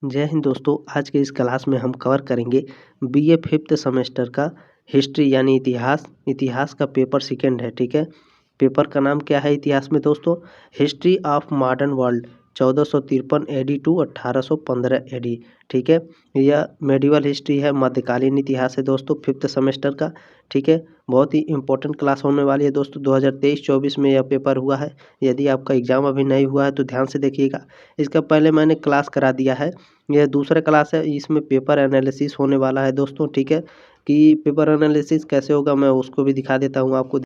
जय हिंद दोस्तों। आज के इस क्लास में हम कवर करेंगे बीए फिफ्थ सेमेस्टर का हिस्ट्री यानी इतिहास का पेपर सेकंड है। ठीक है, पेपर का नाम क्या है इतिहास में दोस्तों? History of modern world 1453 AD to 1815 AD. ठीक है, यह मेडिवल हिस्ट्री है, मध्यकालीन इतिहास है दोस्तों, फिफ्थ सेमेस्टर का। ठीक है, बहुत ही इंपॉर्टेंट क्लास होने वाली है दोस्तों। 2023-24 में यह पेपर हुआ है। यदि आपका एग्जाम अभी नहीं हुआ है तो ध्यान से देखिएगा। इसका पहले मैंने क्लास करा दिया है, यह दूसरा क्लास है, इसमें पेपर एनालिसिस होने वाला है दोस्तों। ठीक है, कि पेपर एनालिसिस कैसे होगा मैं उसको भी दिखा देता हूँ आपको।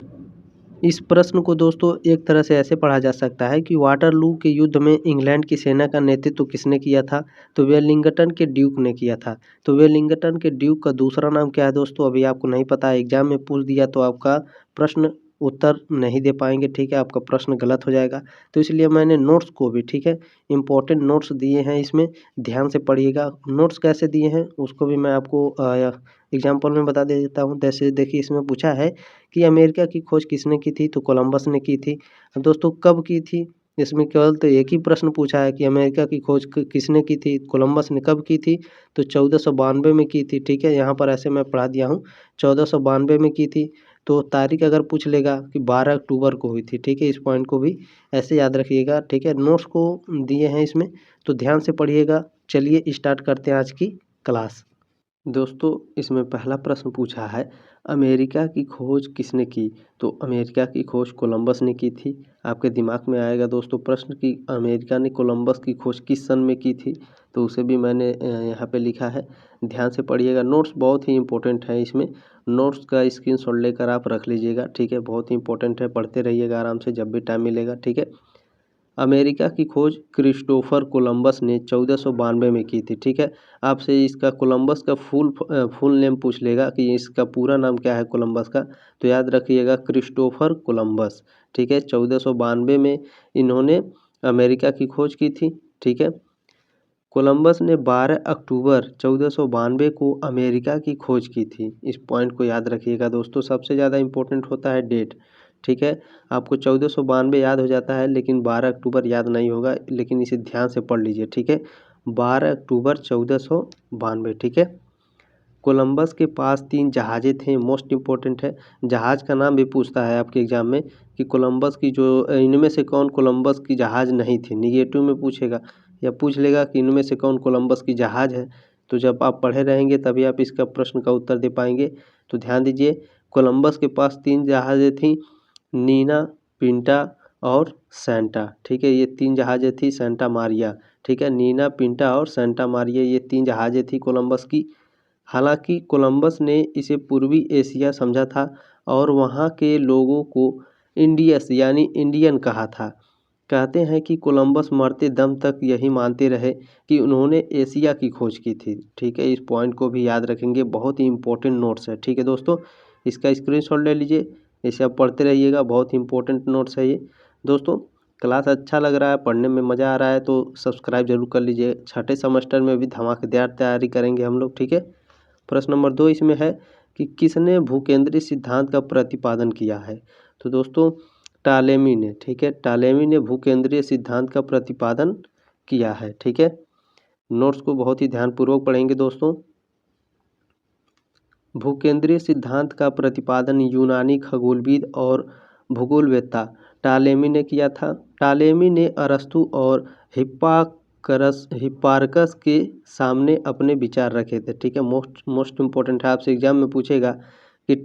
इस प्रश्न को दोस्तों एक तरह से ऐसे पढ़ा जा सकता है कि वाटरलू के युद्ध में इंग्लैंड की सेना का नेतृत्व किसने किया था? तो वेलिंगटन के ड्यूक ने किया था। तो वेलिंगटन के ड्यूक का दूसरा नाम क्या है दोस्तों? अभी आपको नहीं पता है, एग्जाम में पूछ दिया तो आपका प्रश्न उत्तर नहीं दे पाएंगे। ठीक है, आपका प्रश्न गलत हो जाएगा। तो इसलिए मैंने नोट्स को भी, ठीक है, इंपॉर्टेंट नोट्स दिए हैं, इसमें ध्यान से पढ़िएगा। नोट्स कैसे दिए हैं उसको भी मैं आपको एग्जाम्पल में बता देता हूँ। जैसे देखिए, इसमें पूछा है कि अमेरिका की खोज किसने की थी? तो कोलंबस ने की थी। अब दोस्तों कब की थी? इसमें केवल तो एक ही प्रश्न पूछा है कि अमेरिका की खोज किसने की थी, कोलंबस ने कब की थी? तो 1492 में की थी। ठीक है, यहाँ पर ऐसे मैं पढ़ा दिया हूँ, 1492 में की थी। तो तारीख अगर पूछ लेगा कि 12 अक्टूबर को हुई थी। ठीक है, इस पॉइंट को भी ऐसे याद रखिएगा। ठीक है, नोट्स को दिए हैं इसमें, तो ध्यान से पढ़िएगा। चलिए स्टार्ट करते हैं आज की क्लास। दोस्तों इसमें पहला प्रश्न पूछा है, अमेरिका की खोज किसने की? तो अमेरिका की खोज कोलंबस ने की थी। आपके दिमाग में आएगा दोस्तों प्रश्न कि अमेरिका ने कोलंबस की खोज किस सन में की थी? तो उसे भी मैंने यहाँ पे लिखा है, ध्यान से पढ़िएगा। नोट्स बहुत ही इंपॉर्टेंट है, इसमें नोट्स का स्क्रीनशॉट लेकर आप रख लीजिएगा। ठीक है, बहुत ही इंपॉर्टेंट है, पढ़ते रहिएगा आराम से जब भी टाइम मिलेगा। ठीक है, अमेरिका की खोज क्रिस्टोफर कोलंबस ने 1492 में की थी। ठीक है, आपसे इसका कोलंबस का फुल नेम पूछ लेगा कि इसका पूरा नाम क्या है कोलंबस का, तो याद रखिएगा क्रिस्टोफर कोलंबस। ठीक है, 1492 में इन्होंने अमेरिका की खोज की थी। ठीक है, कोलंबस ने 12 अक्टूबर 1492 को अमेरिका की खोज की थी। इस पॉइंट को याद रखिएगा दोस्तों, सबसे ज़्यादा इंपॉर्टेंट होता है डेट। ठीक है, आपको 1492 याद हो जाता है लेकिन 12 अक्टूबर याद नहीं होगा, लेकिन इसे ध्यान से पढ़ लीजिए। ठीक है, 12 अक्टूबर 1492। ठीक है, कोलंबस के पास 3 जहाज़ें थे, मोस्ट इम्पोर्टेंट है। जहाज़ का नाम भी पूछता है आपके एग्जाम में कि कोलंबस की जो इनमें से कौन कोलंबस की जहाज़ नहीं थी, निगेटिव में पूछेगा या पूछ लेगा कि इनमें से कौन कोलंबस की जहाज़ है। तो जब आप पढ़े रहेंगे तभी आप इसका प्रश्न का उत्तर दे पाएंगे। तो ध्यान दीजिए, कोलंबस के पास 3 जहाज़ें थीं, नीना, पिंटा और सेंटा। ठीक है, ये 3 जहाज़ें थी सेंटा मारिया। ठीक है, नीना, पिंटा और सेंटा मारिया, ये 3 जहाज़ें थी कोलंबस की। हालांकि कोलंबस ने इसे पूर्वी एशिया समझा था और वहाँ के लोगों को इंडियस यानी इंडियन कहा था। कहते हैं कि कोलंबस मरते दम तक यही मानते रहे कि उन्होंने एशिया की खोज की थी। ठीक है, इस पॉइंट को भी याद रखेंगे, बहुत ही इंपॉर्टेंट नोट्स है। ठीक है दोस्तों, इसका स्क्रीनशॉट ले लीजिए, इसे आप पढ़ते रहिएगा, बहुत ही इंपॉर्टेंट नोट्स है ये। दोस्तों क्लास अच्छा लग रहा है, पढ़ने में मज़ा आ रहा है तो सब्सक्राइब जरूर कर लीजिए। छठे सेमेस्टर में भी धमाकेदार तैयारी करेंगे हम लोग। ठीक है, प्रश्न नंबर 2 इसमें है कि किसने भूकेंद्रीय सिद्धांत का प्रतिपादन किया है? तो दोस्तों टालेमी ने। ठीक है, टालेमी ने भूकेंद्रीय सिद्धांत का प्रतिपादन किया है। ठीक है, नोट्स को बहुत ही ध्यानपूर्वक पढ़ेंगे दोस्तों। भूकेंद्रीय सिद्धांत का प्रतिपादन यूनानी खगोलविद और भूगोलवेत्ता टालेमी ने किया था। टालेमी ने अरस्तु और हिप्पारकस के सामने अपने विचार रखे थे। ठीक है, मोस्ट इम्पोर्टेंट है, आपसे एग्जाम में पूछेगा कि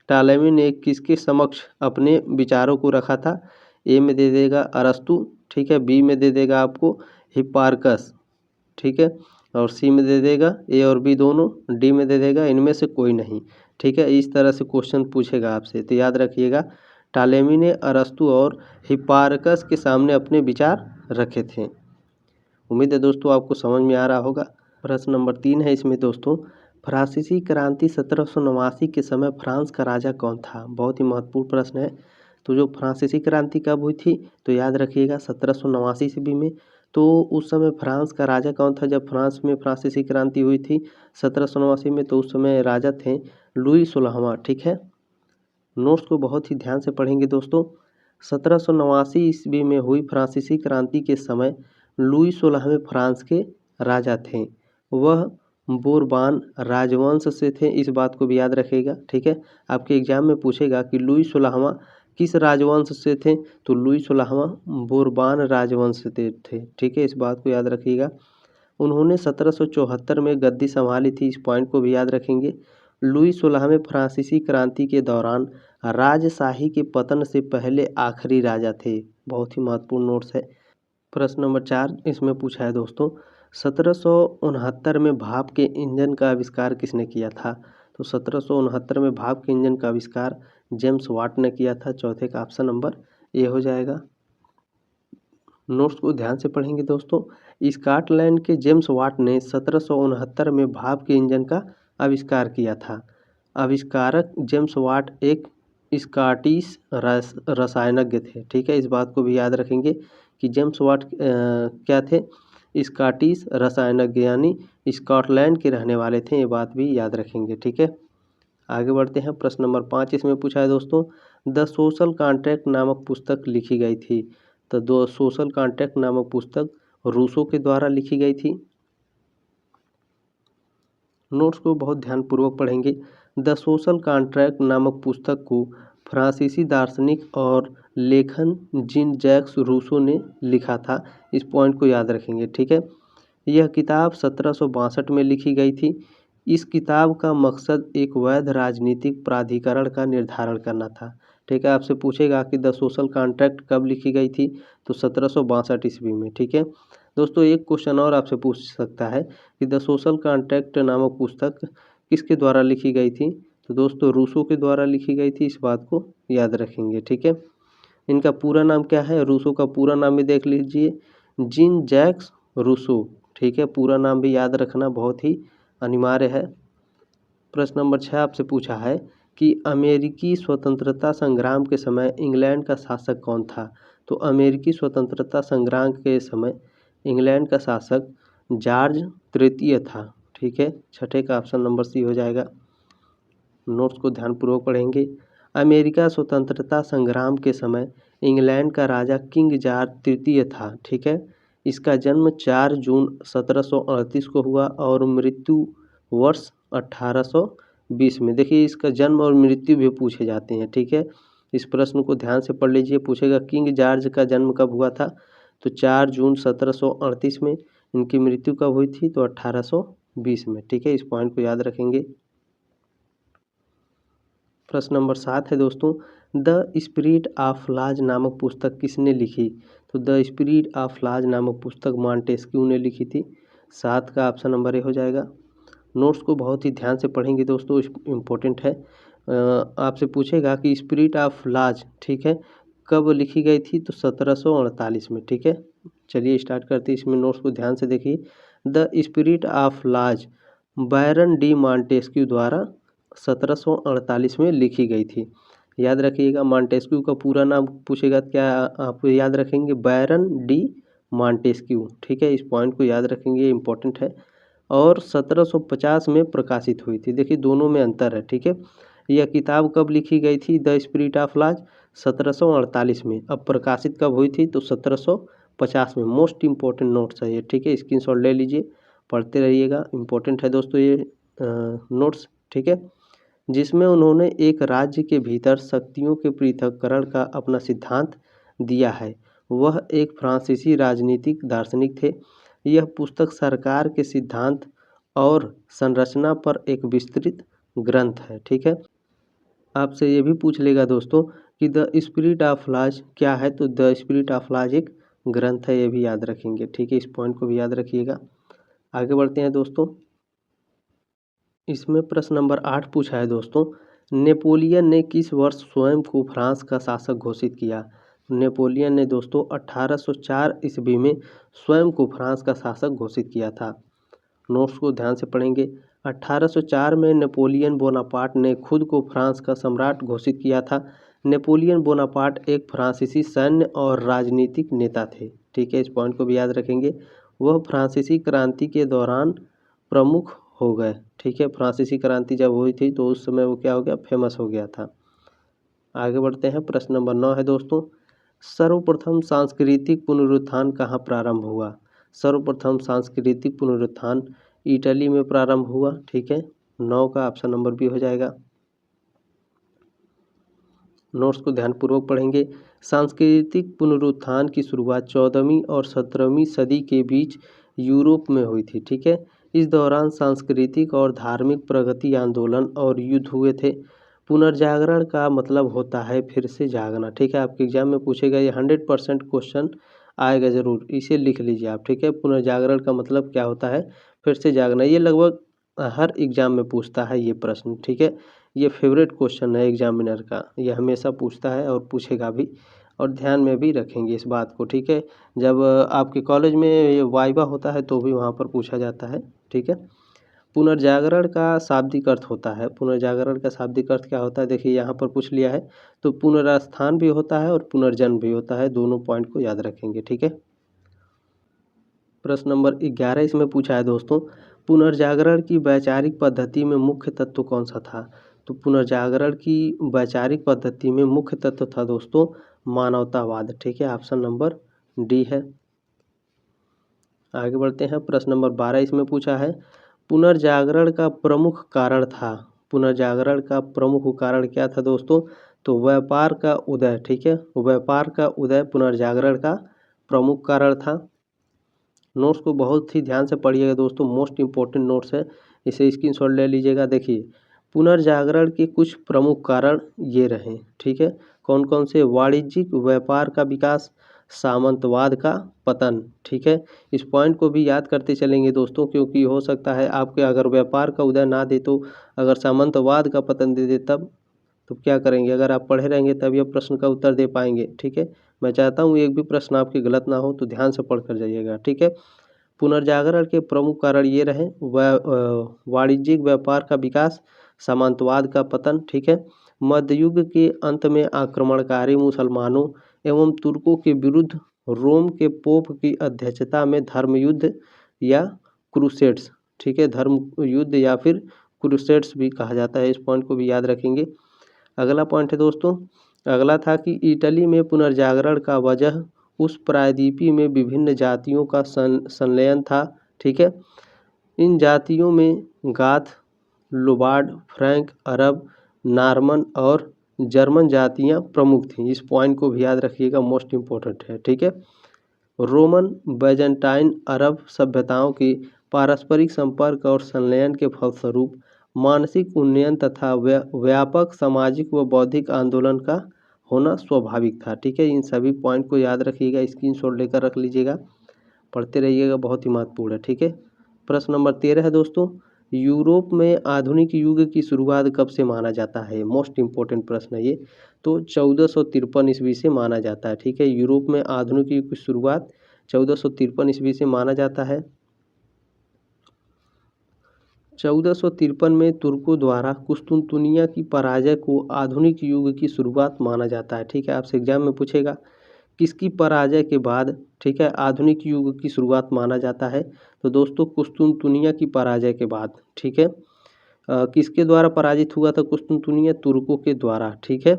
टालेमी ने किसके समक्ष अपने विचारों को रखा था। ए में दे देगा अरस्तु। ठीक है, बी में दे देगा आपको हिप्पारकस। ठीक है, और सी में दे देगा ए और बी दोनों, डी में दे देगा इनमें से कोई नहीं। ठीक है, इस तरह से क्वेश्चन पूछेगा आपसे, तो याद रखिएगा टालेमी ने अरस्तु और हिप्पारकस के सामने अपने विचार रखे थे। उम्मीद है दोस्तों आपको समझ में आ रहा होगा। प्रश्न नंबर 3 है इसमें दोस्तों, फ्रांसीसी क्रांति 1789 के समय फ्रांस का राजा कौन था? बहुत ही महत्वपूर्ण प्रश्न है। तो जो फ्रांसीसी क्रांति कब हुई थी? तो याद रखिएगा 1789 ईस्वी में। तो उस समय फ्रांस का राजा कौन था जब फ्रांस में फ्रांसीसी क्रांति हुई थी 1789 में? तो उस समय राजा थे लुई 16वां। ठीक है, नोट्स को बहुत ही ध्यान से पढ़ेंगे दोस्तों। 1789 ईस्वी में हुई फ्रांसीसी क्रांति के समय लुई 16वें फ्रांस के राजा थे। वह बोरबान राजवंश से थे, इस बात को भी याद रखिएगा। ठीक है, आपके एग्जाम में पूछेगा कि लुई 16वां किस राजवंश से थे, तो लुई 16वां बोरबान राजवंश से थे। ठीक है, इस बात को याद रखिएगा। उन्होंने 1774 में गद्दी संभाली थी, इस पॉइंट को भी याद रखेंगे। लुई 16वें फ्रांसीसी क्रांति के दौरान राजशाही के पतन से पहले आखिरी राजा थे। बहुत ही महत्वपूर्ण नोट्स है। प्रश्न नंबर 4 इसमें पूछा है दोस्तों, 1769 में भाप के इंजन का आविष्कार किसने किया था, तो 1769 में भाप के इंजन का आविष्कार जेम्स वाट ने किया था। चौथे का ऑप्शन नंबर ए हो जाएगा। नोट्स को ध्यान से पढ़ेंगे दोस्तों। स्कॉटलैंड के जेम्स वाट ने 1769 में भाप के इंजन का आविष्कार किया था। आविष्कारक जेम्स वाट एक स्कॉटिश रसायनज्ञ थे। ठीक है, इस बात को भी याद रखेंगे कि जेम्स वाट क्या थे, स्कॉटिश रसायनज्ञ यानी स्कॉटलैंड के रहने वाले थे, ये बात भी याद रखेंगे। ठीक है, आगे बढ़ते हैं। प्रश्न नंबर 5 इसमें पूछा है दोस्तों, द सोशल कॉन्ट्रैक्ट नामक पुस्तक लिखी गई थी, तो द सोशल कॉन्ट्रैक्ट नामक पुस्तक रूसो के द्वारा लिखी गई थी। नोट्स को बहुत ध्यानपूर्वक पढ़ेंगे। द सोशल कॉन्ट्रैक्ट नामक पुस्तक को फ्रांसीसी दार्शनिक और लेखन जीन जैक्स रूसो ने लिखा था, इस पॉइंट को याद रखेंगे। ठीक है, यह किताब 1762 में लिखी गई थी। इस किताब का मकसद एक वैध राजनीतिक प्राधिकरण का निर्धारण करना था। ठीक है, आपसे पूछेगा कि द सोशल कॉन्ट्रैक्ट कब लिखी गई थी, तो 1762 ईस्वी में। ठीक है दोस्तों, एक क्वेश्चन और आपसे पूछ सकता है कि द सोशल कॉन्ट्रैक्ट नामक पुस्तक किसके द्वारा लिखी गई थी, तो दोस्तों रूसो के द्वारा लिखी गई थी, इस बात को याद रखेंगे। ठीक है, इनका पूरा नाम क्या है, रूसो का पूरा नाम भी देख लीजिए, जीन जैक्स रूसो। ठीक है, पूरा नाम भी याद रखना बहुत ही अनिवार्य है। प्रश्न नंबर 6 आपसे पूछा है कि अमेरिकी स्वतंत्रता संग्राम के समय इंग्लैंड का शासक कौन था, तो अमेरिकी स्वतंत्रता संग्राम के समय इंग्लैंड का शासक जॉर्ज तृतीय था। ठीक है, छठे का ऑप्शन नंबर सी हो जाएगा। नोट्स को ध्यानपूर्वक पढ़ेंगे। अमेरिका स्वतंत्रता संग्राम के समय इंग्लैंड का राजा किंग जॉर्ज तृतीय था। ठीक है, इसका जन्म 4 जून 1738 को हुआ और मृत्यु वर्ष 1820 में। देखिए, इसका जन्म और मृत्यु भी पूछे जाते हैं। ठीक है, इस प्रश्न को ध्यान से पढ़ लीजिए। पूछेगा किंग जॉर्ज का जन्म कब हुआ था, तो 4 जून 1738 में। इनकी मृत्यु कब हुई थी, तो 1820 में। ठीक है, इस पॉइंट को याद रखेंगे। प्रश्न नंबर 7 है दोस्तों, द स्पिरिट ऑफ लॉज नामक पुस्तक किसने लिखी, तो द स्पिरिट ऑफ लॉज नामक पुस्तक मॉन्टेस्क्यू ने लिखी थी। 7 का ऑप्शन नंबर ए हो जाएगा। नोट्स को बहुत ही ध्यान से पढ़ेंगे दोस्तों, इम्पोर्टेंट है। आपसे पूछेगा कि स्पिरिट ऑफ लॉज, ठीक है, कब लिखी गई थी, तो 1748 में। ठीक है, चलिए स्टार्ट करते हैं। इसमें नोट्स को ध्यान से देखिए। The spirit of laws Baron de Montesquieu द्वारा 1748 में लिखी गई थी। याद रखिएगा, मॉन्टेस्क्यू का पूरा नाम पूछेगा, क्या आप याद रखेंगे, बैरन डी मॉन्टेस्क्यू। ठीक है, इस पॉइंट को याद रखेंगे, इम्पोर्टेंट है। और 1750 में प्रकाशित हुई थी। देखिए, दोनों में अंतर है। ठीक है, यह किताब कब लिखी गई थी, द स्पिरिट ऑफ लॉज 1748 में। अब प्रकाशित कब हुई थी, तो 1750 में। मोस्ट इम्पोर्टेंट नोट्स है ये। ठीक है, स्क्रीनशॉट ले लीजिए, पढ़ते रहिएगा, इम्पोर्टेंट है दोस्तों ये नोट्स। ठीक है, जिसमें उन्होंने एक राज्य के भीतर शक्तियों के पृथक्करण का अपना सिद्धांत दिया है। वह एक फ्रांसीसी राजनीतिक दार्शनिक थे। यह पुस्तक सरकार के सिद्धांत और संरचना पर एक विस्तृत ग्रंथ है। ठीक है, आपसे ये भी पूछ लेगा दोस्तों कि द स्पिरिट ऑफ लॉज क्या है, तो द स्पिरिट ऑफ लॉज एक ग्रंथ है, ये भी याद रखेंगे। ठीक है, इस पॉइंट को भी याद रखिएगा। आगे बढ़ते हैं दोस्तों। इसमें प्रश्न नंबर 8 पूछा है दोस्तों, नेपोलियन ने किस वर्ष स्वयं को फ्रांस का शासक घोषित किया। नेपोलियन ने दोस्तों 1804 ईस्वी में स्वयं को फ्रांस का शासक घोषित किया था। नोट्स को ध्यान से पढ़ेंगे। 1804 में नेपोलियन बोनापार्ट ने खुद को फ्रांस का सम्राट घोषित किया था। नेपोलियन बोनापार्ट एक फ्रांसीसी सैन्य और राजनीतिक नेता थे। ठीक है, इस पॉइंट को भी याद रखेंगे। वह फ्रांसीसी क्रांति के दौरान प्रमुख हो गए। ठीक है, फ्रांसीसी क्रांति जब हुई थी तो उस समय वो क्या हो गया, फेमस हो गया था। आगे बढ़ते हैं। प्रश्न नंबर 9 है दोस्तों, सर्वप्रथम सांस्कृतिक पुनरुत्थान कहाँ प्रारंभ हुआ, सर्वप्रथम सांस्कृतिक पुनरुत्थान इटली में प्रारंभ हुआ, ठीक है। 9 का ऑप्शन नंबर बी हो जाएगा। नोट्स को ध्यानपूर्वक पढ़ेंगे। सांस्कृतिक पुनरुत्थान की शुरुआत 14वीं और 17वीं सदी के बीच यूरोप में हुई थी, ठीक है। इस दौरान सांस्कृतिक और धार्मिक प्रगति आंदोलन और युद्ध हुए थे। पुनर्जागरण का मतलब होता है फिर से जागना, ठीक है। आपके एग्जाम में पूछेगा, ये 100% क्वेश्चन आएगा ज़रूर, इसे लिख लीजिए आप, ठीक है। पुनर्जागरण का मतलब क्या होता है? फिर से जागना। ये लगभग हर एग्जाम में पूछता है ये प्रश्न, ठीक है। ये फेवरेट क्वेश्चन है एग्जामिनर का, ये हमेशा पूछता है और पूछेगा भी, और ध्यान में भी रखेंगे इस बात को, ठीक है। जब आपके कॉलेज में ये वाइवा होता है तो भी वहाँ पर पूछा जाता है, ठीक है। पुनर्जागरण का शाब्दिक अर्थ होता है, पुनर्जागरण का शाब्दिक अर्थ क्या होता है? देखिए यहाँ पर पूछ लिया है, तो पुनरुत्थान भी होता है और पुनर्जन्म भी होता है, दोनों पॉइंट को याद रखेंगे, ठीक है। प्रश्न नंबर 11 इसमें पूछा है दोस्तों, पुनर्जागरण की वैचारिक पद्धति में मुख्य तत्व कौन सा था? तो पुनर्जागरण की वैचारिक पद्धति में मुख्य तत्व था दोस्तों मानवतावाद, ठीक है। ऑप्शन नंबर डी है। आगे बढ़ते हैं। प्रश्न नंबर 12 इसमें पूछा है, पुनर्जागरण का प्रमुख कारण था। पुनर्जागरण का प्रमुख कारण क्या था दोस्तों? तो व्यापार का उदय, ठीक है। व्यापार का उदय पुनर्जागरण का प्रमुख कारण था। नोट्स को बहुत ही ध्यान से पढ़िएगा दोस्तों, मोस्ट इम्पोर्टेंट नोट्स है, इसे स्क्रीनशॉट ले लीजिएगा। देखिए, पुनर्जागरण के कुछ प्रमुख कारण ये रहे, ठीक है। कौन कौन से? वाणिज्यिक व्यापार का विकास, सामंतवाद का पतन, ठीक है। इस पॉइंट को भी याद करते चलेंगे दोस्तों, क्योंकि हो सकता है आपके अगर व्यापार का उदय ना दे तो अगर सामंतवाद का पतन दे दे तब तो क्या करेंगे? अगर आप पढ़े रहेंगे तब यह प्रश्न का उत्तर दे पाएंगे, ठीक है। मैं चाहता हूँ एक भी प्रश्न आपके गलत ना हो, तो ध्यान से पढ़ कर जाइएगा, ठीक है। पुनर्जागरण के प्रमुख कारण ये रहे, वाणिज्यिक व्यापार का विकास, सामंतवाद का पतन, ठीक है। मध्ययुग के अंत में आक्रमणकारी मुसलमानों एवं तुर्कों के विरुद्ध रोम के पोप की अध्यक्षता में धर्म युद्ध या क्रूसेड्स, ठीक है। धर्म युद्ध या फिर क्रूसेड्स भी कहा जाता है, इस पॉइंट को भी याद रखेंगे। अगला पॉइंट है दोस्तों, अगला था कि इटली में पुनर्जागरण का वजह उस प्रायद्वीपीय में विभिन्न जातियों का संलयन था, ठीक है। इन जातियों में गाथ, लोबार्ड, फ्रैंक, अरब, नॉर्मन और जर्मन जातियां प्रमुख थीं। इस पॉइंट को भी याद रखिएगा, मोस्ट इम्पोर्टेंट है, ठीक है। रोमन, बैजेंटाइन, अरब सभ्यताओं के पारस्परिक संपर्क और संलयन के फलस्वरूप मानसिक उन्नयन तथा व्यापक सामाजिक व बौद्धिक आंदोलन का होना स्वाभाविक था, ठीक है। इन सभी पॉइंट को याद रखिएगा, स्क्रीनशॉट लेकर रख लीजिएगा, पढ़ते रहिएगा, बहुत ही महत्वपूर्ण है, ठीक है। प्रश्न नंबर 13 है दोस्तों, यूरोप में आधुनिक युग की शुरुआत कब से माना जाता है? मोस्ट इम्पोर्टेंट प्रश्न है ये। तो 1453 ईस्वी से माना जाता है, ठीक है। यूरोप में आधुनिक युग की शुरुआत 1453 ईस्वी से माना जाता है। 1453 में तुर्कों द्वारा कुस्तुनतुनिया की पराजय को आधुनिक युग की शुरुआत माना जाता है, ठीक है। आपसे एग्जाम में पूछेगा किसकी पराजय के बाद, ठीक है, आधुनिक युग की शुरुआत माना जाता है? तो दोस्तों कुस्तुनतुनिया की पराजय के बाद, ठीक है। किसके द्वारा पराजित हुआ था कुस्तुनतुनिया? तुर्कों के द्वारा, ठीक है।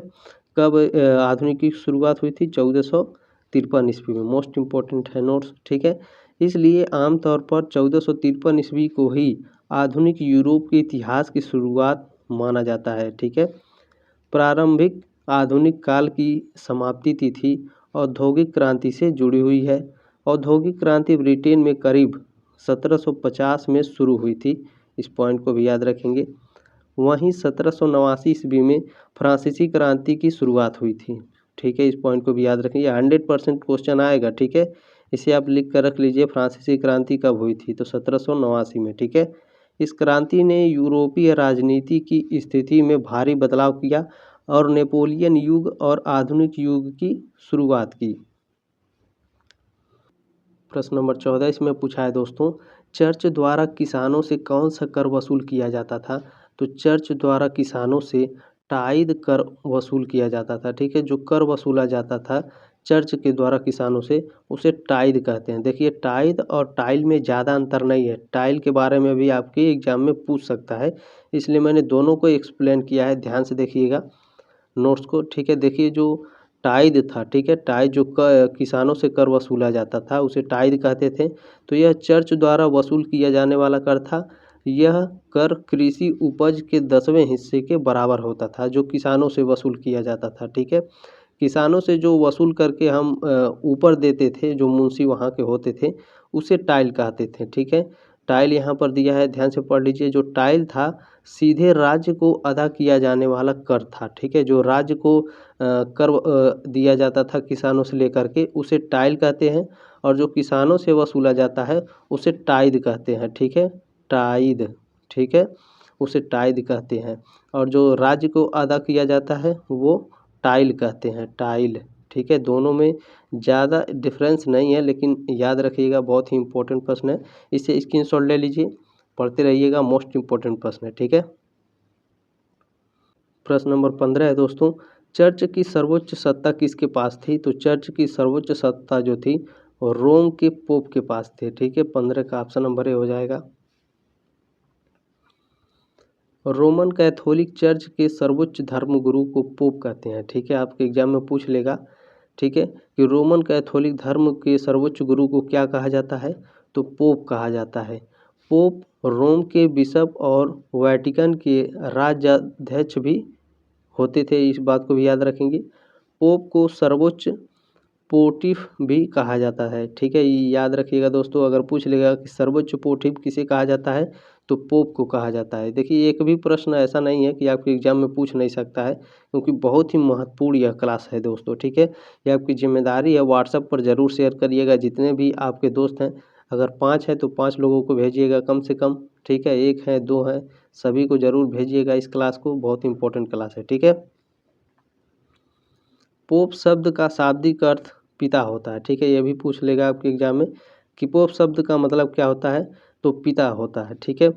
कब आधुनिक की शुरुआत हुई थी? 1453 ईस्वी में। मोस्ट इम्पोर्टेंट है नोट्स, ठीक है। इसलिए आमतौर पर 1453 ईस्वी को ही आधुनिक यूरोप के इतिहास की शुरुआत माना जाता है, ठीक है। प्रारंभिक आधुनिक काल की समाप्ति तिथि औद्योगिक क्रांति से जुड़ी हुई है। औद्योगिक क्रांति ब्रिटेन में करीब 1750 में शुरू हुई थी, इस पॉइंट को भी याद रखेंगे। वहीं 1789 ईस्वी में फ्रांसीसी क्रांति की शुरुआत हुई थी, ठीक है। इस पॉइंट को भी याद रखेंगे, 100% क्वेश्चन आएगा, ठीक है। इसे आप लिख कर रख लीजिए, फ्रांसीसी क्रांति कब हुई थी? तो 1789 में, ठीक है। इस क्रांति ने यूरोपीय राजनीति की स्थिति में भारी बदलाव किया और नेपोलियन युग और आधुनिक युग की शुरुआत की। प्रश्न नंबर 14 इसमें पूछा है दोस्तों, चर्च द्वारा किसानों से कौन सा कर वसूल किया जाता था? तो चर्च द्वारा किसानों से टाइद कर वसूल किया जाता था, ठीक है। जो कर वसूला जाता था चर्च के द्वारा किसानों से, उसे टाइद कहते हैं। देखिए, टाइद और टाइल में ज़्यादा अंतर नहीं है। टाइल के बारे में भी आपके एग्जाम में पूछ सकता है, इसलिए मैंने दोनों को एक्सप्लेन किया है, ध्यान से देखिएगा नोट्स को, ठीक है। देखिए, जो टाइद था, ठीक है। टाइद जो किसानों से कर वसूला जाता था उसे टाइद कहते थे। तो यह चर्च द्वारा वसूल किया जाने वाला कर था। यह कर कृषि उपज के 10वें हिस्से के बराबर होता था जो किसानों से वसूल किया जाता था, ठीक है। किसानों से जो वसूल करके हम ऊपर देते थे, जो मुंशी वहाँ के होते थे, उसे टाइल कहते थे, ठीक है। टाइल यहाँ पर दिया है, ध्यान से पढ़ लीजिए। जो टाइल था सीधे राज्य को अदा किया जाने वाला कर था, ठीक है। जो राज्य को कर दिया जाता था किसानों से लेकर के, उसे टाइल कहते हैं। और जो किसानों से वसूला जाता है उसे टाइद कहते हैं, ठीक है। टाइद, ठीक है, उसे टाइद कहते हैं। और जो राज्य को अदा किया जाता है वो टाइल कहते हैं, टाइल, ठीक है। दोनों में ज़्यादा डिफरेंस नहीं है, लेकिन याद रखिएगा बहुत ही इंपॉर्टेंट प्रश्न है। इसे स्क्रीनशॉट ले लीजिए, पढ़ते रहिएगा, मोस्ट इंपॉर्टेंट प्रश्न है, ठीक है। प्रश्न नंबर 15 है दोस्तों, चर्च की सर्वोच्च सत्ता किसके पास थी? तो चर्च की सर्वोच्च सत्ता जो थी वो रोम के पोप के पास थी, ठीक है। 15 का ऑप्शन नंबर ए हो जाएगा। रोमन कैथोलिक चर्च के सर्वोच्च धर्म गुरु को पोप कहते हैं, ठीक है। आपके एग्जाम में पूछ लेगा, ठीक है, कि रोमन कैथोलिक धर्म के सर्वोच्च गुरु को क्या कहा जाता है? तो पोप कहा जाता है। पोप रोम के बिशप और वेटिकन के राज्याध्यक्ष भी होते थे, इस बात को भी याद रखेंगे। पोप को सर्वोच्च पोटिफ भी कहा जाता है, ठीक है। ये याद रखिएगा दोस्तों, अगर पूछ लेगा कि सर्वोच्च पोटिफ किसे कहा जाता है तो पोप को कहा जाता है। देखिए एक भी प्रश्न ऐसा नहीं है कि आपके एग्जाम में पूछ नहीं सकता है, क्योंकि बहुत ही महत्वपूर्ण यह क्लास है दोस्तों, ठीक है। ये आपकी जिम्मेदारी है, व्हाट्सएप पर ज़रूर शेयर करिएगा। जितने भी आपके दोस्त हैं, अगर 5 हैं तो 5 लोगों को भेजिएगा कम से कम, ठीक है। 1 है, 2 हैं, सभी को ज़रूर भेजिएगा इस क्लास को, बहुत इंपॉर्टेंट क्लास है, ठीक है। पोप शब्द का शाब्दिक अर्थ पिता होता है, ठीक है। ये भी पूछ लेगा आपके एग्जाम में कि पोप शब्द का मतलब क्या होता है, तो पिता होता है, ठीक है।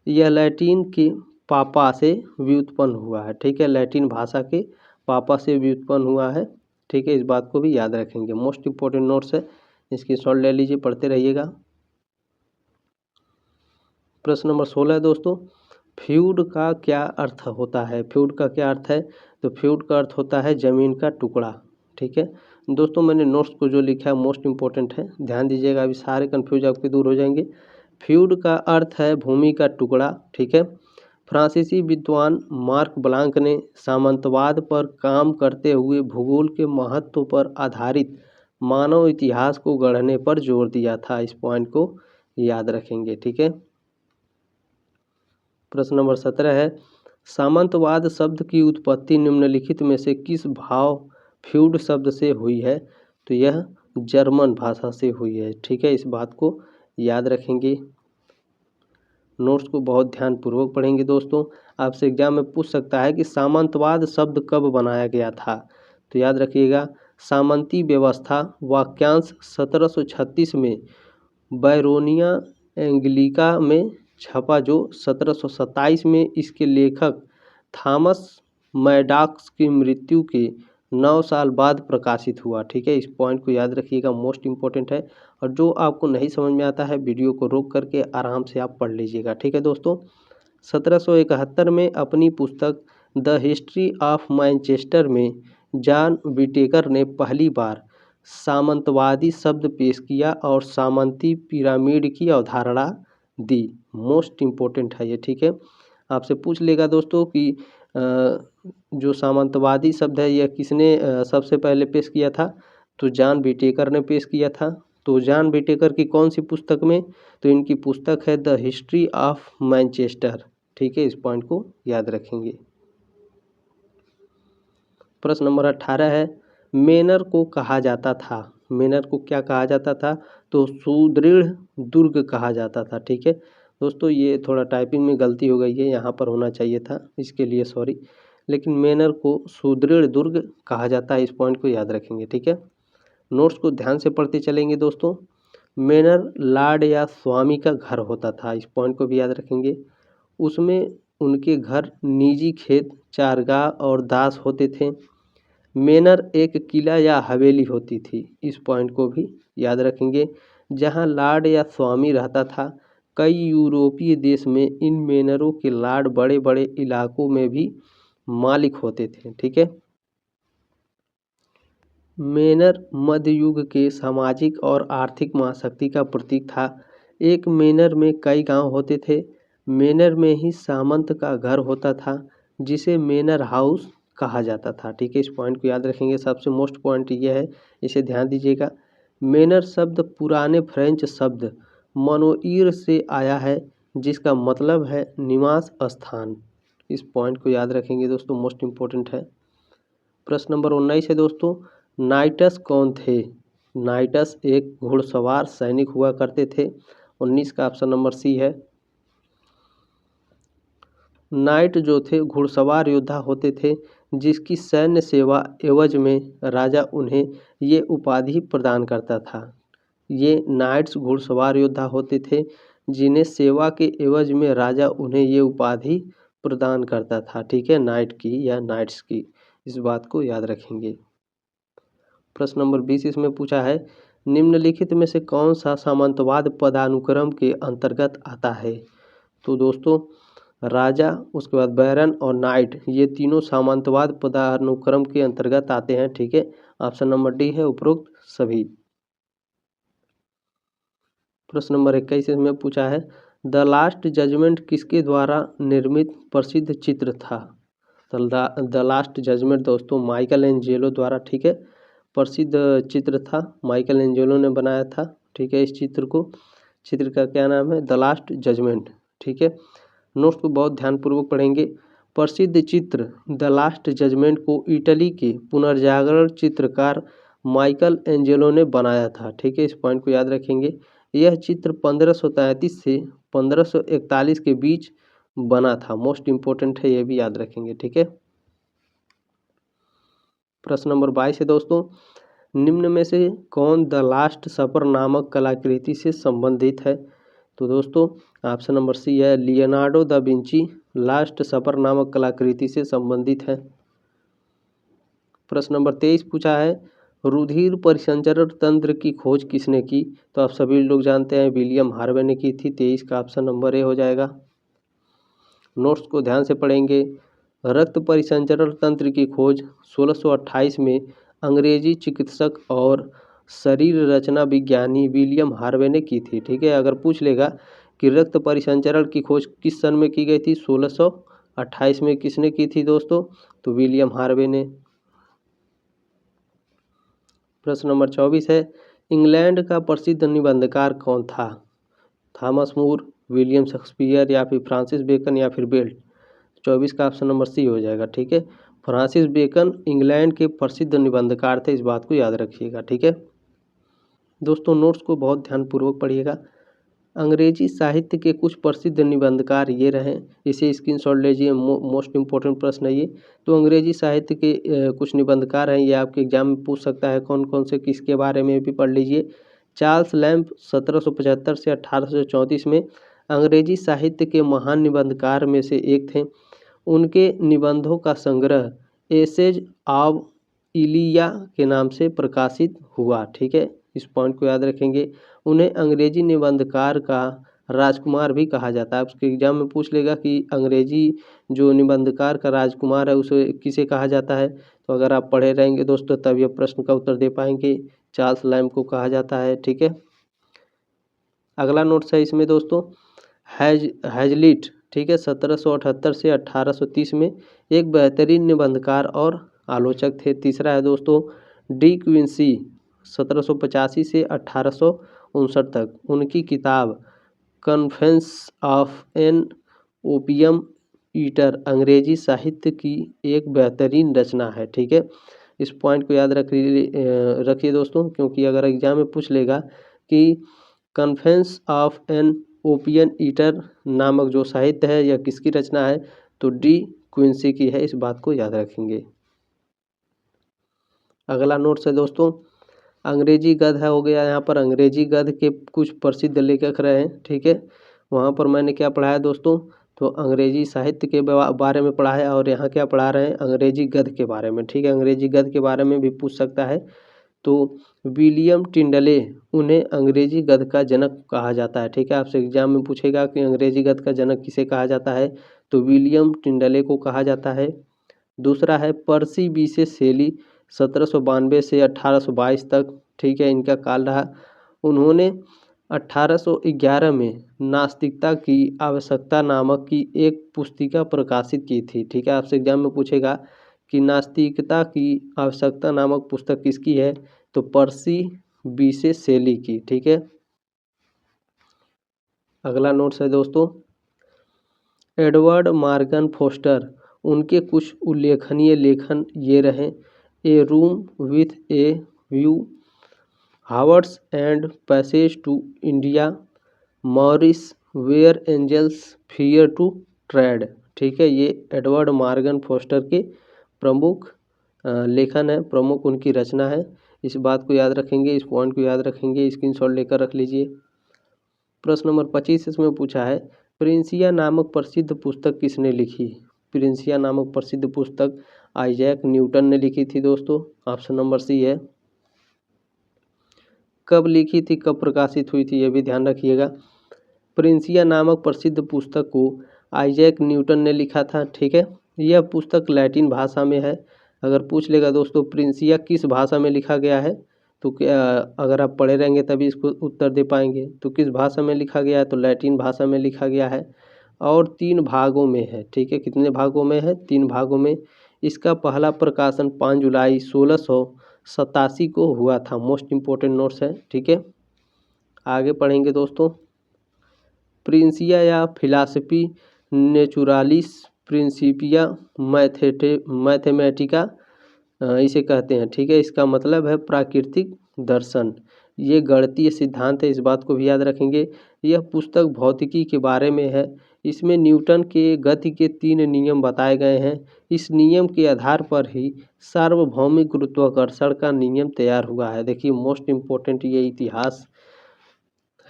यह लैटिन के पापा से व्युत्पन्न हुआ है, ठीक है। लैटिन भाषा के पापा से व्युत्पन्न हुआ है, ठीक है। इस बात को भी याद रखेंगे, मोस्ट इंपॉर्टेंट नोट्स है, इसकी शॉर्ट ले लीजिए, पढ़ते रहिएगा। प्रश्न नंबर 16 है दोस्तों, फ्यूड का क्या अर्थ होता है? फ्यूड का क्या अर्थ है? तो फ्यूड का अर्थ होता है ज़मीन का टुकड़ा, ठीक है। दोस्तों मैंने नोट्स को जो लिखा है मोस्ट इंपॉर्टेंट है, ध्यान दीजिएगा, अभी सारे कन्फ्यूज आपके दूर हो जाएंगे। फ्यूड का अर्थ है भूमि का टुकड़ा, ठीक है। फ्रांसीसी विद्वान मार्क ब्लांक ने सामंतवाद पर काम करते हुए भूगोल के महत्व पर आधारित मानव इतिहास को गढ़ने पर जोर दिया था, इस पॉइंट को याद रखेंगे, ठीक है। प्रश्न नंबर 17 है, सामंतवाद शब्द की उत्पत्ति निम्नलिखित में से किस भाव फ्यूड शब्द से हुई है? तो यह जर्मन भाषा से हुई है, ठीक है। इस बात को याद रखेंगे, नोट्स को बहुत ध्यानपूर्वक पढ़ेंगे दोस्तों। आपसे एग्जाम में पूछ सकता है कि सामंतवाद शब्द कब बनाया गया था? तो याद रखिएगा, सामंती व्यवस्था वाक्यांश 1736 में बैरोनिया एंग्लिका में छपा, जो 1727 में इसके लेखक थॉमस मैडॉक्स की मृत्यु के 9 साल बाद प्रकाशित हुआ, ठीक है। इस पॉइंट को याद रखिएगा, मोस्ट इंपॉर्टेंट है। और जो आपको नहीं समझ में आता है वीडियो को रोक करके आराम से आप पढ़ लीजिएगा, ठीक है दोस्तों। 1771 में अपनी पुस्तक द हिस्ट्री ऑफ मैनचेस्टर में जॉन विटेकर ने पहली बार सामंतवादी शब्द पेश किया और सामंती पिरामिड की अवधारणा दी। मोस्ट इम्पोर्टेंट है ये, ठीक है। आपसे पूछ लेगा दोस्तों कि जो सामंतवादी शब्द है यह किसने सबसे पहले पेश किया था? तो जॉन विटेकर ने पेश किया था। तो जॉन विटेकर की कौन सी पुस्तक में? तो इनकी पुस्तक है द हिस्ट्री ऑफ मैनचेस्टर, ठीक है। इस पॉइंट को याद रखेंगे। प्रश्न नंबर 18 है, मेनर को कहा जाता था, मेनर को क्या कहा जाता था? तो सुदृढ़ दुर्ग कहा जाता था, ठीक है। दोस्तों ये थोड़ा टाइपिंग में गलती हो गई है, यहाँ पर होना चाहिए था, इसके लिए सॉरी। लेकिन मेनर को सुदृढ़ दुर्ग कहा जाता है, इस पॉइंट को याद रखेंगे, ठीक है। नोट्स को ध्यान से पढ़ते चलेंगे दोस्तों। मेनर लार्ड या स्वामी का घर होता था, इस पॉइंट को भी याद रखेंगे। उसमें उनके घर, निजी खेत, चारगाह और दास होते थे। मेनर एक किला या हवेली होती थी, इस पॉइंट को भी याद रखेंगे, जहां लॉर्ड या स्वामी रहता था। कई यूरोपीय देश में इन मेनरों के लॉर्ड बड़े बड़े इलाकों में भी मालिक होते थे, ठीक है। मैनर मध्य युग के सामाजिक और आर्थिक महाशक्ति का प्रतीक था। एक मैनर में कई गांव होते थे। मैनर में ही सामंत का घर होता था जिसे मैनर हाउस कहा जाता था। ठीक है, इस पॉइंट को याद रखेंगे। सबसे मोस्ट पॉइंट ये है, इसे ध्यान दीजिएगा। मैनर शब्द पुराने फ्रेंच शब्द मनोइर से आया है जिसका मतलब है निवास स्थान। इस पॉइंट को याद रखेंगे दोस्तों, मोस्ट इम्पोर्टेंट है। प्रश्न नंबर 19 है दोस्तों, नाइटस कौन थे? नाइटस एक घुड़सवार सैनिक हुआ करते थे। 19 का ऑप्शन नंबर सी है। नाइट जो थे घुड़सवार योद्धा होते थे जिसकी सैन्य सेवा एवज में राजा उन्हें ये उपाधि प्रदान करता था। ये नाइट्स घुड़सवार योद्धा होते थे जिन्हें सेवा के एवज में राजा उन्हें ये उपाधि प्रदान करता था। ठीक है, नाइट की या नाइट्स की, इस बात को याद रखेंगे। प्रश्न नंबर 20 इसमें पूछा है, निम्नलिखित में से कौन सा सामंतवाद पदानुक्रम के अंतर्गत आता है? तो दोस्तों राजा, उसके बाद बैरन और नाइट, ये तीनों सामंतवाद पदानुक्रम के अंतर्गत आते हैं। ठीक है, ऑप्शन नंबर डी है उपरोक्त सभी। प्रश्न नंबर 21 में पूछा है, द लास्ट जजमेंट किसके द्वारा निर्मित प्रसिद्ध चित्र था? द लास्ट जजमेंट दोस्तों माइकल एंजेलो द्वारा, ठीक है, प्रसिद्ध चित्र था। माइकल एंजेलो ने बनाया था। ठीक है, इस चित्र को, चित्र का क्या नाम है? The last judgment. ठीक है, नोट्स को बहुत ध्यानपूर्वक पढ़ेंगे। प्रसिद्ध चित्र द लास्ट जजमेंट को इटली के पुनर्जागरण चित्रकार माइकल एंजेलो ने बनाया था। ठीक है, इस पॉइंट को याद रखेंगे। यह चित्र 1533 से 1541 के बीच बना था। मोस्ट इम्पोर्टेंट है, ये भी याद रखेंगे। ठीक है, प्रश्न नंबर 22 है दोस्तों, निम्न में से कौन द लास्ट सपर नामक कलाकृति से संबंधित है? तो दोस्तों ऑप्शन नंबर सी है, लियोनार्डो दा विंची लास्ट सपर नामक कलाकृति से संबंधित है। प्रश्न नंबर 23 पूछा है, रुधिर परिसंचरण तंत्र की खोज किसने की? तो आप सभी लोग जानते हैं विलियम हार्वे ने की थी। 23 का ऑप्शन नंबर ए हो जाएगा। नोट्स को ध्यान से पढ़ेंगे। रक्त परिसंचरण तंत्र की खोज 1628 में अंग्रेजी चिकित्सक और शरीर रचना विज्ञानी विलियम हार्वे ने की थी। ठीक है, अगर पूछ लेगा कि रक्त परिसंचरण की खोज किस सन में की गई थी, 1628 में किसने की थी दोस्तों? तो विलियम हार्वे ने। प्रश्न नंबर 24 है, इंग्लैंड का प्रसिद्ध निबंधकार कौन था? थॉमस मूर, विलियम शेक्सपियर या फिर फ्रांसिस बेकन या फिर बेल्ट? 24 का ऑप्शन नंबर सी हो जाएगा। ठीक है, फ्रांसिस बेकन इंग्लैंड के प्रसिद्ध निबंधकार थे। इस बात को याद रखिएगा। ठीक है दोस्तों, नोट्स को बहुत ध्यानपूर्वक पढ़िएगा। अंग्रेजी साहित्य के कुछ प्रसिद्ध निबंधकार ये रहे, इसे स्क्रीनशॉट लीजिए। मोस्ट इम्पोर्टेंट प्रश्न है ये। तो अंग्रेजी साहित्य के कुछ निबंधकार हैं, ये आपके एग्जाम में पूछ सकता है कौन कौन से, किसके बारे में भी पढ़ लीजिए। चार्ल्स लैम्प 1775 से 1834 में अंग्रेजी साहित्य के महान निबंधकार में से एक थे। उनके निबंधों का संग्रह एसेज ऑफ इलिया के नाम से प्रकाशित हुआ। ठीक है, इस पॉइंट को याद रखेंगे। उन्हें अंग्रेजी निबंधकार का राजकुमार भी कहा जाता है। उसके एग्जाम में पूछ लेगा कि अंग्रेजी जो निबंधकार का राजकुमार है उसे किसे कहा जाता है, तो अगर आप पढ़े रहेंगे दोस्तों तब ये प्रश्न का उत्तर दे पाएंगे। चार्ल्स लैम्प को कहा जाता है। ठीक है, अगला नोट्स है इसमें दोस्तों, हैजलिट। ठीक है, 1778 से 1830 में एक बेहतरीन निबंधकार और आलोचक थे। तीसरा है दोस्तों डी क्विंसी, 1785 से 1859 तक। उनकी किताब confess of N opium eater अंग्रेजी साहित्य की एक बेहतरीन रचना है। ठीक है, इस पॉइंट को याद रखिए दोस्तों, क्योंकि अगर एग्जाम में पूछ लेगा कि confess of N opium eater नामक जो साहित्य है यह किसकी रचना है, तो डी क्विंसी की है। इस बात को याद रखेंगे। अगला नोट्स है दोस्तों, अंग्रेजी गद्य हो गया। यहाँ पर अंग्रेजी गद्य के कुछ प्रसिद्ध लेखक रहे हैं। ठीक है, वहाँ पर मैंने क्या पढ़ा है दोस्तों, तो अंग्रेजी साहित्य के बारे में पढ़ा है, और यहाँ क्या पढ़ा रहे हैं, अंग्रेजी गद्य के बारे में। ठीक है, अंग्रेजी गद्य के बारे में भी पूछ सकता है। तो विलियम टिंडले, उन्हें अंग्रेजी गद्य का जनक कहा जाता है। ठीक है, आपसे एग्जाम में पूछेगा कि अंग्रेजी गद्य का जनक किसे कहा जाता है, तो विलियम टिंडले को कहा जाता है। दूसरा है पर्सी बीसे शेली, 1792 से 1822 तक, ठीक है, इनका काल रहा। उन्होंने 1811 में नास्तिकता की आवश्यकता नामक की एक पुस्तिका प्रकाशित की थी, ठीक है। आपसे एग्जाम में पूछेगा कि नास्तिकता की आवश्यकता नामक पुस्तक किसकी है, तो पर्सी बीसे शेली की, ठीक है। अगला नोट्स है दोस्तों, एडवर्ड मॉर्गन फोस्टर, उनके कुछ उल्लेखनीय लेखन ये रहे। A room with a view, Howards End passage to India, Maurice where angels fear to tread, ठीक है। ये एडवर्ड मॉर्गन फोस्टर के प्रमुख लेखन है, प्रमुख उनकी रचना है। इस बात को याद रखेंगे, इस पॉइंट को याद रखेंगे, स्क्रीनशॉट लेकर रख लीजिए। प्रश्न नंबर 25 इसमें पूछा है, प्रिंसिया नामक प्रसिद्ध पुस्तक किसने लिखी। प्रिंसिया नामक प्रसिद्ध पुस्तक आइजैक न्यूटन ने लिखी थी दोस्तों। ऑप्शन नंबर सी है। कब लिखी थी, कब प्रकाशित हुई थी, यह भी ध्यान रखिएगा। प्रिंसिया नामक प्रसिद्ध पुस्तक को आइजैक न्यूटन ने लिखा था, ठीक है। यह पुस्तक लैटिन भाषा में है। अगर पूछ लेगा दोस्तों प्रिंसिया किस भाषा में लिखा गया है, तो क्या अगर आप पढ़े रहेंगे तभी इसको उत्तर दे पाएंगे। तो किस भाषा में लिखा गया है, तो लैटिन भाषा में लिखा गया है और 3 भागों में है, ठीक है। कितने भागों में है, 3 भागों में। इसका पहला प्रकाशन 5 जुलाई 1687 को हुआ था। मोस्ट इम्पोर्टेंट नोट्स है, ठीक है। आगे पढ़ेंगे दोस्तों, प्रिंसिया या फिलासफी नेचुरालिस प्रिंसिपिया मैथमेटिका इसे कहते हैं, ठीक है। इसका मतलब है प्राकृतिक दर्शन। ये गणितीय सिद्धांत है, इस बात को भी याद रखेंगे। यह पुस्तक भौतिकी के बारे में है। इसमें न्यूटन के गति के 3 नियम बताए गए हैं। इस नियम के आधार पर ही सार्वभौमिक गुरुत्वाकर्षण का नियम तैयार हुआ है। देखिए मोस्ट इम्पोर्टेंट ये इतिहास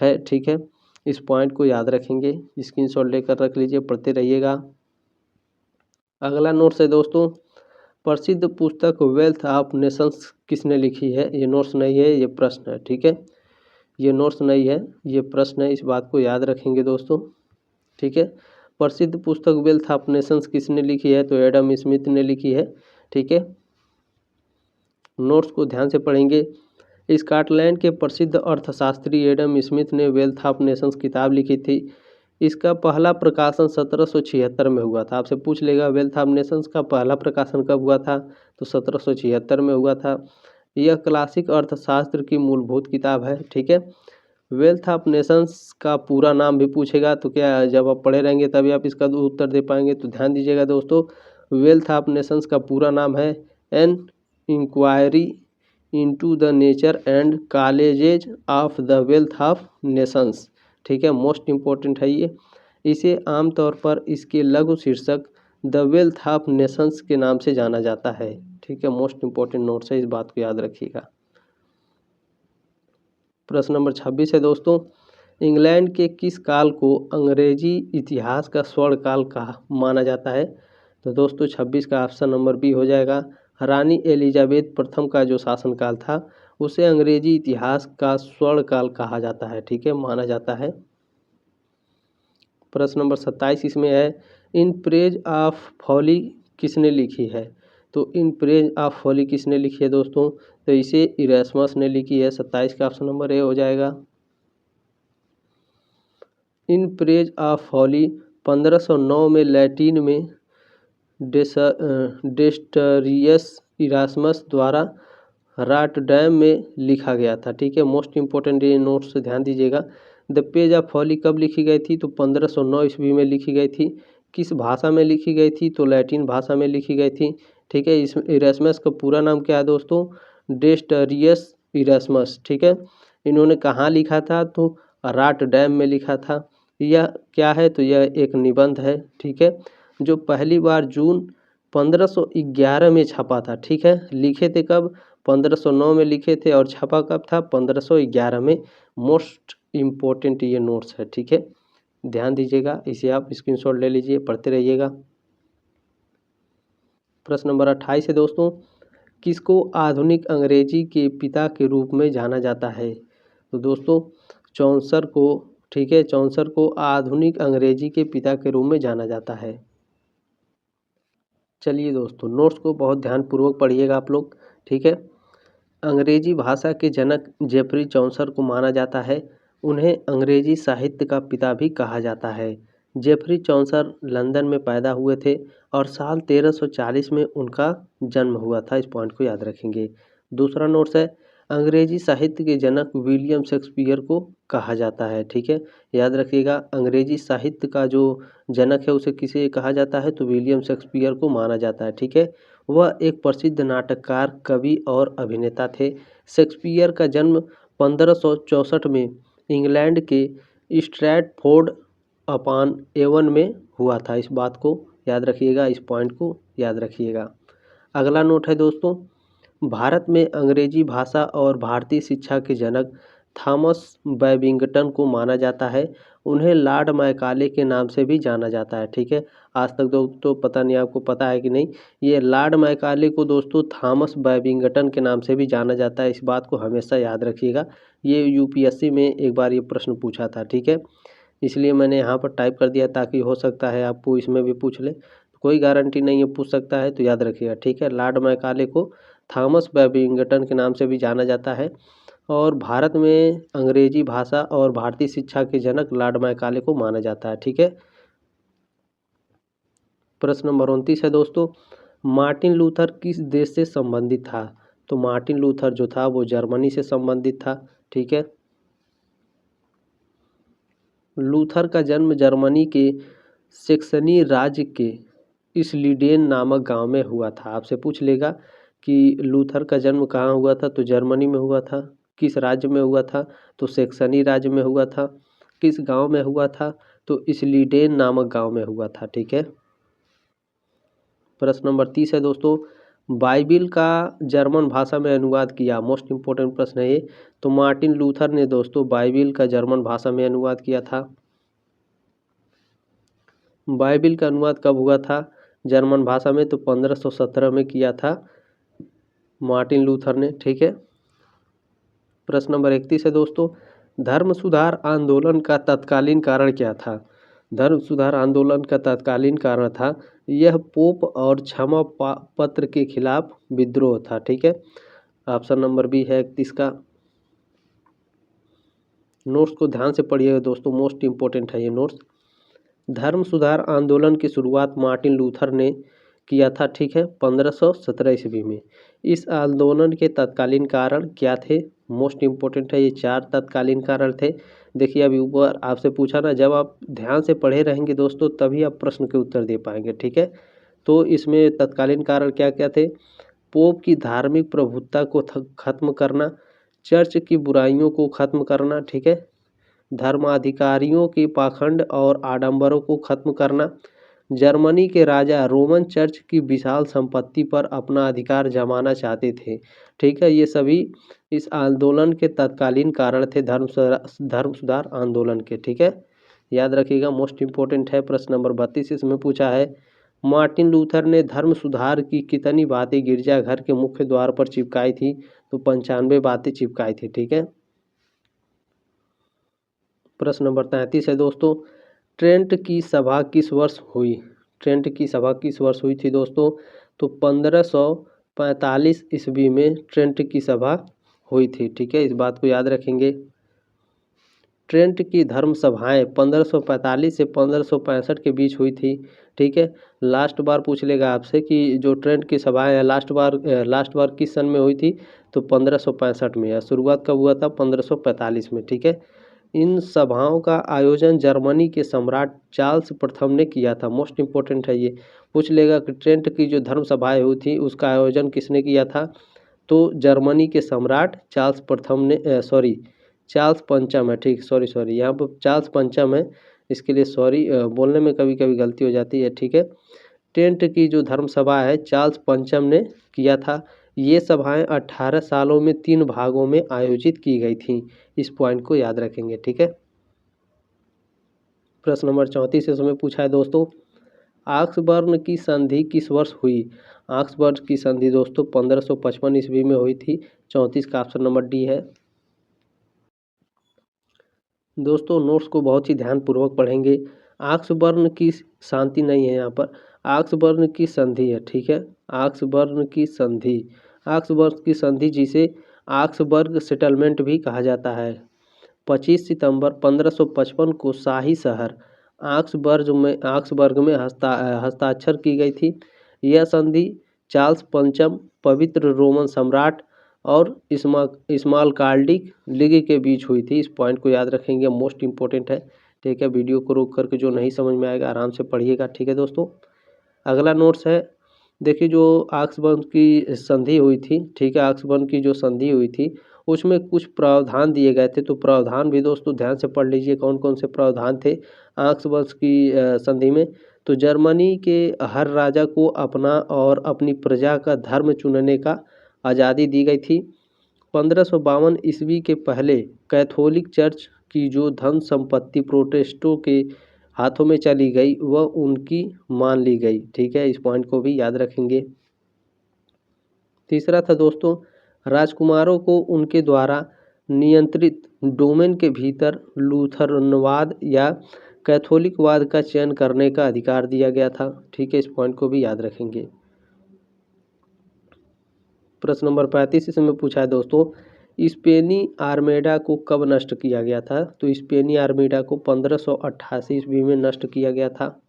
है, ठीक है। इस पॉइंट को याद रखेंगे, स्क्रीनशॉट लेकर रख लीजिए, पढ़ते रहिएगा। अगला नोट्स है दोस्तों, प्रसिद्ध पुस्तक वेल्थ ऑफ नेशंस किसने लिखी है। ये नोट्स नहीं है, ये प्रश्न है, ठीक है। ये नोट्स नहीं है, ये प्रश्न है, इस बात को याद रखेंगे दोस्तों, ठीक है। प्रसिद्ध पुस्तक वेल्थ ऑफ नेशंस किसने लिखी है, तो एडम स्मिथ ने लिखी है, ठीक है। नोट्स को ध्यान से पढ़ेंगे। स्कॉटलैंड के प्रसिद्ध अर्थशास्त्री एडम स्मिथ ने वेल्थ ऑफ नेशंस किताब लिखी थी। इसका पहला प्रकाशन 1776 में हुआ था। आपसे पूछ लेगा वेल्थ ऑफ नेशंस का पहला प्रकाशन कब हुआ था, तो 1776 में हुआ था। यह क्लासिक अर्थशास्त्र की मूलभूत किताब है, ठीक है। वेल्थ ऑफ नेशंस का पूरा नाम भी पूछेगा, तो क्या जब आप पढ़े रहेंगे तभी आप इसका उत्तर दे पाएंगे। तो ध्यान दीजिएगा दोस्तों, वेल्थ ऑफ नेशंस का पूरा नाम है an inquiry into the nature and colleges of the wealth of nations, ठीक है। मोस्ट इम्पोर्टेंट है ये। इसे आमतौर पर इसके लघु शीर्षक द वेल्थ ऑफ नेशंस के नाम से जाना जाता है, ठीक है। मोस्ट इम्पोर्टेंट नोट्स है, इस बात को याद रखिएगा। प्रश्न नंबर 26 है दोस्तों, इंग्लैंड के किस काल को अंग्रेजी इतिहास का स्वर्ण काल कहा माना जाता है। तो दोस्तों 26 का ऑप्शन नंबर बी हो जाएगा। रानी एलिजाबेथ प्रथम का जो शासनकाल था उसे अंग्रेजी इतिहास का स्वर्ण काल कहा जाता है, ठीक है, माना जाता है। प्रश्न नंबर 27 इसमें है, इन प्रेज ऑफ फॉली किसने लिखी है। तो इन प्रेज ऑफ फॉली किसने लिखी है दोस्तों, तो इसे इरेस्मस ने लिखी है। 27 का ऑप्शन नंबर ए हो जाएगा। इन प्रेज ऑफ फॉली 1509 में लैटिन में डेस्टरियस इरास्मस द्वारा रॉटरडैम में लिखा गया था, ठीक है। मोस्ट इम्पोर्टेंट ये नोट्स से ध्यान दीजिएगा। द पेज ऑफ फॉली कब लिखी गई थी, तो 1509 ईस्वी में लिखी गई थी। किस भाषा में लिखी गई थी, तो लैटिन भाषा में लिखी गई थी, ठीक है। इस इरास्मस का पूरा नाम क्या है दोस्तों, डेस्टरियस इरास्मस, ठीक है। इन्होंने कहाँ लिखा था, तो रॉटरडैम में लिखा था। यह क्या है, तो यह एक निबंध है, ठीक है, जो पहली बार जून 1511 में छपा था, ठीक है। लिखे थे कब, 1509 में लिखे थे और छपा कब था, 1511 में। मोस्ट इम्पोर्टेंट ये नोट्स है, ठीक है, ध्यान दीजिएगा, इसे आप स्क्रीनशॉट ले लीजिए, पढ़ते रहिएगा। प्रश्न नंबर 28 है दोस्तों, किसको आधुनिक अंग्रेजी के पिता के रूप में जाना जाता है। तो दोस्तों चौसर को, ठीक है, चौसर को आधुनिक अंग्रेजी के पिता के रूप में जाना जाता है। चलिए दोस्तों नोट्स को बहुत ध्यानपूर्वक पढ़िएगा आप लोग, ठीक है। अंग्रेजी भाषा के जनक जेफरी चौसर को माना जाता है। उन्हें अंग्रेजी साहित्य का पिता भी कहा जाता है। जेफरी चौसर लंदन में पैदा हुए थे और साल 1340 में उनका जन्म हुआ था। इस पॉइंट को याद रखेंगे। दूसरा नोट्स है, अंग्रेजी साहित्य के जनक विलियम शेक्सपियर को कहा जाता है। ठीक है, याद रखिएगा, अंग्रेजी साहित्य का जो जनक है उसे किसे कहा जाता है, तो विलियम शेक्सपियर को माना जाता है। ठीक है, वह एक प्रसिद्ध नाटककार, कवि और अभिनेता थे। शेक्सपियर का जन्म 1564 में इंग्लैंड के स्ट्रैटफोर्ड अपॉन एवन में हुआ था। इस बात को याद रखिएगा, इस पॉइंट को याद रखिएगा। अगला नोट है दोस्तों, भारत में अंग्रेजी भाषा और भारतीय शिक्षा के जनक थॉमस बैबिंगटन को माना जाता है। उन्हें लॉर्ड मैकाले के नाम से भी जाना जाता है। ठीक है, आज तक दोस्तों पता नहीं आपको पता है कि नहीं, ये लॉर्ड मैकाले को दोस्तों थॉमस बैबिंगटन के नाम से भी जाना जाता है। इस बात को हमेशा याद रखिएगा, ये यूपीएससी में एक बार ये प्रश्न पूछा था। ठीक है, इसलिए मैंने यहाँ पर टाइप कर दिया ताकि हो सकता है आपको इसमें भी पूछ ले, कोई गारंटी नहीं है, पूछ सकता है, तो याद रखिएगा। ठीक है, लॉर्ड मैकाले को थॉमस बैबिंगटन के नाम से भी जाना जाता है और भारत में अंग्रेजी भाषा और भारतीय शिक्षा के जनक लॉर्ड मैकाले को माना जाता है। ठीक है, प्रश्न नंबर 29 है दोस्तों, मार्टिन लूथर किस देश से संबंधित था, तो मार्टिन लूथर जो था वो जर्मनी से संबंधित था। ठीक है, लूथर का जन्म जर्मनी के सेक्सनी राज्य के इस्लीडेन नामक गांव में हुआ था। आपसे पूछ लेगा कि लूथर का जन्म कहाँ हुआ था, तो जर्मनी में हुआ था। किस राज्य में हुआ था, तो सेक्सनी राज्य में हुआ था। किस गांव में हुआ था, तो इस्लीडेन नामक गांव में हुआ था। ठीक है, प्रश्न नंबर 30 है दोस्तों, बाइबिल का जर्मन भाषा में अनुवाद किया, मोस्ट इम्पोर्टेंट प्रश्न है ये, तो मार्टिन लूथर ने दोस्तों बाइबिल का जर्मन भाषा में अनुवाद किया था। बाइबिल का अनुवाद कब हुआ था जर्मन भाषा में, तो 1517 में किया था मार्टिन लूथर ने। ठीक है, प्रश्न नंबर 31 है दोस्तों, धर्म सुधार आंदोलन का तत्कालीन कारण क्या था। धर्म सुधार आंदोलन का तत्कालीन कारण था, यह पोप और क्षमा पत्र के खिलाफ विद्रोह था। ठीक है, ऑप्शन नंबर बी है 31 का। नोट्स को ध्यान से पढ़िएगा दोस्तों, मोस्ट इम्पोर्टेंट है ये नोट्स। धर्म सुधार आंदोलन की शुरुआत मार्टिन लूथर ने किया था। ठीक है, 1517 ईस्वी में। इस आंदोलन के तत्कालीन कारण क्या थे, मोस्ट इम्पोर्टेंट है, ये 4 तत्कालीन कारण थे। देखिए अभी ऊपर आपसे पूछा ना, जब आप ध्यान से पढ़े रहेंगे दोस्तों तभी आप प्रश्न के उत्तर दे पाएंगे। ठीक है, तो इसमें तत्कालीन कारण क्या क्या थे, पोप की धार्मिक प्रभुत्ता को खत्म करना, चर्च की बुराइयों को खत्म करना। ठीक है, धर्माधिकारियों के पाखंड और आडंबरों को खत्म करना, जर्मनी के राजा रोमन चर्च की विशाल संपत्ति पर अपना अधिकार जमाना चाहते थे। ठीक है, ये सभी इस आंदोलन के तत्कालीन कारण थे, धर्म सुधार आंदोलन के। ठीक है, याद रखिएगा, मोस्ट इम्पोर्टेंट है। प्रश्न नंबर 32 इसमें पूछा है, मार्टिन लूथर ने धर्म सुधार की कितनी बातें गिरजाघर के मुख्य द्वार पर चिपकाई थी, तो 95 बातें चिपकाई थी। ठीक है, प्रश्न नंबर 33 है दोस्तों, ट्रेंट की सभा किस वर्ष हुई। ट्रेंट की सभा किस वर्ष हुई थी दोस्तों, तो 1545 ईस्वी में ट्रेंट की सभा हुई थी। ठीक है, इस बात को याद रखेंगे। ट्रेंट की धर्म सभाएँ 1545 से 1565 के बीच हुई थी। ठीक है, लास्ट बार पूछ लेगा आपसे कि जो ट्रेंट की सभाएँ हैं लास्ट बार किस सन में हुई थी, तो 1565 में। या शुरुआत कब हुआ था, 1545 में। ठीक है, इन सभाओं का आयोजन जर्मनी के सम्राट चार्ल्स प्रथम ने किया था। मोस्ट इम्पोर्टेंट है ये, पूछ लेगा कि ट्रेंट की जो धर्म सभाएँ हुई थी उसका आयोजन किसने किया था, तो जर्मनी के सम्राट चार्ल्स प्रथम ने, चार्ल्स पंचम है। ठीक, सॉरी यहाँ पर चार्ल्स पंचम है, इसके लिए सॉरी, बोलने में कभी कभी गलती हो जाती है। ठीक है, ट्रेंट की जो धर्म सभा है चार्ल्स पंचम ने किया था। ये सभाएं 18 सालों में 3 भागों में आयोजित की गई थीं। इस पॉइंट को याद रखेंगे। ठीक है, प्रश्न नंबर 34 इसमें पूछा है दोस्तों, ऑक्सबर्न की संधि किस वर्ष हुई। ऑक्सबर्न की संधि दोस्तों 1555 ईस्वी में हुई थी। 34 का ऑप्शन नंबर डी है। दोस्तों नोट्स को बहुत ही ध्यानपूर्वक पढ़ेंगे। ऑक्सबर्न की शांति नहीं है यहाँ पर, ऑक्सबर्न की संधि है। ठीक है, ऑक्सबर्न की संधि, ऑक्सबर्ग की संधि, जिसे ऑक्सबर्ग सेटलमेंट भी कहा जाता है। 25 सितंबर 1555 को शाही शहर ऑक्सबर्ग में हस्ताक्षर की गई थी। यह संधि चार्ल्स पंचम पवित्र रोमन सम्राट और इस्मालकार्डिक लीग के बीच हुई थी। इस पॉइंट को याद रखेंगे, मोस्ट इंपॉर्टेंट है। ठीक है, वीडियो को रोक करके जो नहीं समझ में आएगा आराम से पढ़िएगा। ठीक है दोस्तों, अगला नोट्स है, देखिए जो ऑक्सबर्ग की संधि हुई थी, ठीक है, ऑक्सबर्ग की जो संधि हुई थी उसमें कुछ प्रावधान दिए गए थे। तो प्रावधान भी दोस्तों ध्यान से पढ़ लीजिए, कौन कौन से प्रावधान थे ऑक्सबर्ग की संधि में। तो जर्मनी के हर राजा को अपना और अपनी प्रजा का धर्म चुनने का आज़ादी दी गई थी। 1552 ईस्वी के पहले कैथोलिक चर्च की जो धन संपत्ति प्रोटेस्टों के हाथों में चली गई वह उनकी मान ली गई। ठीक है, इस पॉइंट को भी याद रखेंगे। तीसरा था दोस्तों, राजकुमारों को उनके द्वारा नियंत्रित डोमेन के भीतर लूथरनवाद या कैथोलिकवाद का चयन करने का अधिकार दिया गया था। ठीक है, इस पॉइंट को भी याद रखेंगे। प्रश्न नंबर 35 इसमें पूछा है दोस्तों, स्पेनी आर्मेडा को कब नष्ट किया गया था? तो स्पेनी आर्मेडा को 1588 ईस्वी में नष्ट किया गया था।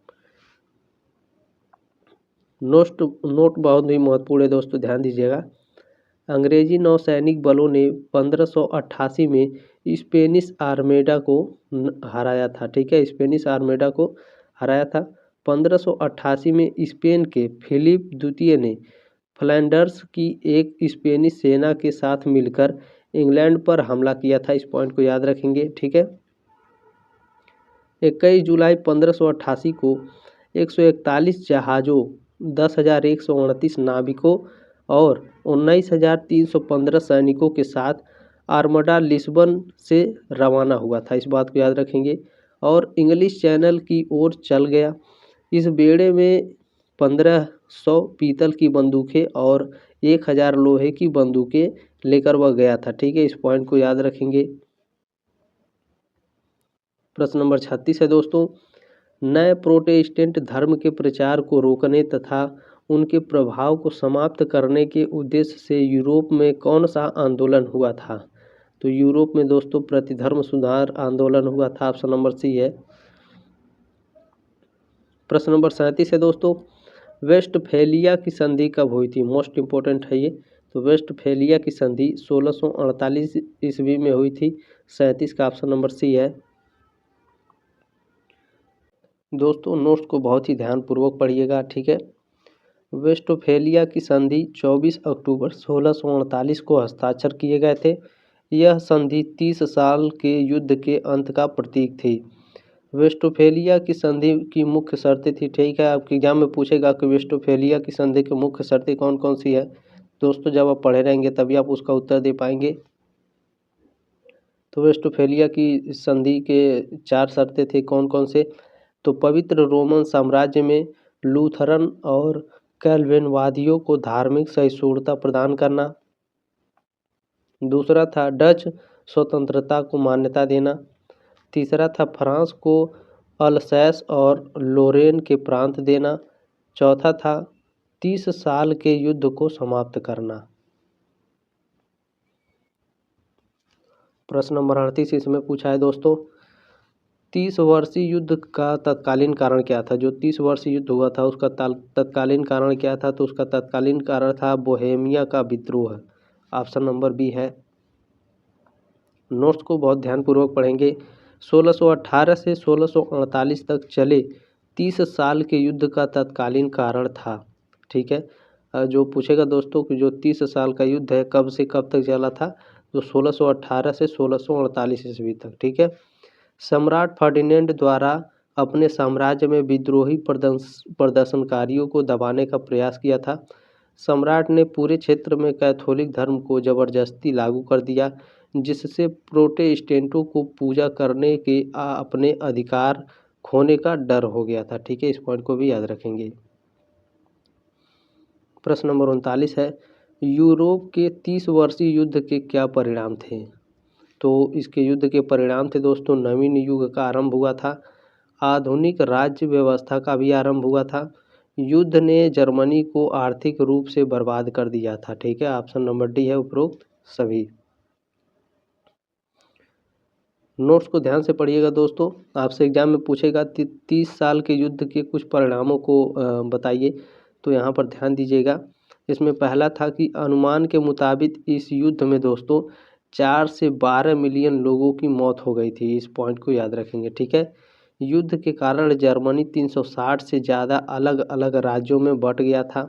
नोट बहुत ही महत्वपूर्ण है दोस्तों, ध्यान दीजिएगा। अंग्रेजी नौसैनिक बलों ने 1588 में स्पेनिश आर्मेडा को हराया था। ठीक है, स्पेनिश आर्मेडा को हराया था। 1588 में स्पेन के फिलिप द्वितीय ने फ्लैंडर्स की एक स्पेनिश सेना के साथ मिलकर इंग्लैंड पर हमला किया था। इस पॉइंट को याद रखेंगे। ठीक है, 21 जुलाई 1588 को 141 जहाज़ों, 10,129 नाविकों और 19,315 सैनिकों के साथ आर्मडा लिस्बन से रवाना हुआ था। इस बात को याद रखेंगे और इंग्लिश चैनल की ओर चल गया। इस बेड़े में 1500 पीतल की बंदूकें और 1000 लोहे की बंदूकें लेकर वह गया था। ठीक है, इस पॉइंट को याद रखेंगे। प्रश्न नंबर 36 है दोस्तों, नए प्रोटेस्टेंट धर्म के प्रचार को रोकने तथा उनके प्रभाव को समाप्त करने के उद्देश्य से यूरोप में कौन सा आंदोलन हुआ था? तो यूरोप में दोस्तों प्रतिधर्म सुधार आंदोलन हुआ था। ऑप्शन नंबर सी है। प्रश्न नंबर 37 है दोस्तों, वेस्टफेलिया की संधि कब हुई थी? मोस्ट इंपोर्टेंट है ये। तो वेस्टफेलिया की संधि 1648 ईस्वी में हुई थी। 37 का ऑप्शन नंबर सी है। दोस्तों नोट्स को बहुत ही ध्यानपूर्वक पढ़िएगा। ठीक है, वेस्टफेलिया की संधि 24 अक्टूबर 1648 को हस्ताक्षर किए गए थे। यह संधि 30 साल के युद्ध के अंत का प्रतीक थी। वेस्टफेलिया की संधि की मुख्य शर्तें थी। ठीक है, आपके एग्जाम में पूछेगा कि वेस्टफेलिया की संधि की मुख्य शर्तें कौन कौन सी है। दोस्तों जब आप पढ़े रहेंगे तभी आप उसका उत्तर दे पाएंगे। तो वेस्टफेलिया की संधि के 4 शर्तें थे, कौन कौन से? तो पवित्र रोमन साम्राज्य में लूथरन और कैल्विनवादियों को धार्मिक सहिष्णुता प्रदान करना। दूसरा था डच स्वतंत्रता को मान्यता देना। तीसरा था फ्रांस को अल्सैस और लोरेन के प्रांत देना। चौथा था 30 साल के युद्ध को समाप्त करना। प्रश्न नंबर 38 इसमें पूछा है दोस्तों, 30 वर्षीय युद्ध का तत्कालीन कारण क्या था? जो 30 वर्षीय युद्ध हुआ था उसका तत्कालीन कारण क्या था? तो उसका तत्कालीन कारण था बोहेमिया का विद्रोह। ऑप्शन नंबर बी है। नोट्स को बहुत ध्यानपूर्वक पढ़ेंगे। 1618 से 1648 तक चले 30 साल के युद्ध का तत्कालीन कारण था। ठीक है, जो पूछेगा दोस्तों कि जो 30 साल का युद्ध है कब से कब तक चला था? तो 1618 से 1648 ईस्वी तक। ठीक है, सम्राट फर्डिनेंड द्वारा अपने साम्राज्य में विद्रोही प्रदर्शनकारियों को दबाने का प्रयास किया था। सम्राट ने पूरे क्षेत्र में कैथोलिक धर्म को जबरदस्ती लागू कर दिया, जिससे प्रोटेस्टेंटों को पूजा करने के अपने अधिकार खोने का डर हो गया था। ठीक है, इस पॉइंट को भी याद रखेंगे। प्रश्न नंबर 39 है, यूरोप के 30 वर्षीय युद्ध के क्या परिणाम थे? तो इसके युद्ध के परिणाम थे दोस्तों, नवीन युग का आरंभ हुआ था, आधुनिक राज्य व्यवस्था का भी आरंभ हुआ था, युद्ध ने जर्मनी को आर्थिक रूप से बर्बाद कर दिया था। ठीक है, ऑप्शन नंबर डी है उपरोक्त सभी। नोट्स को ध्यान से पढ़िएगा दोस्तों, आपसे एग्जाम में पूछेगा 30 साल के युद्ध के कुछ परिणामों को बताइए, तो यहाँ पर ध्यान दीजिएगा। इसमें पहला था कि अनुमान के मुताबिक इस युद्ध में दोस्तों 4 से 12 मिलियन लोगों की मौत हो गई थी। इस पॉइंट को याद रखेंगे। ठीक है, युद्ध के कारण जर्मनी 360 से ज़्यादा अलग अलग राज्यों में बंट गया था।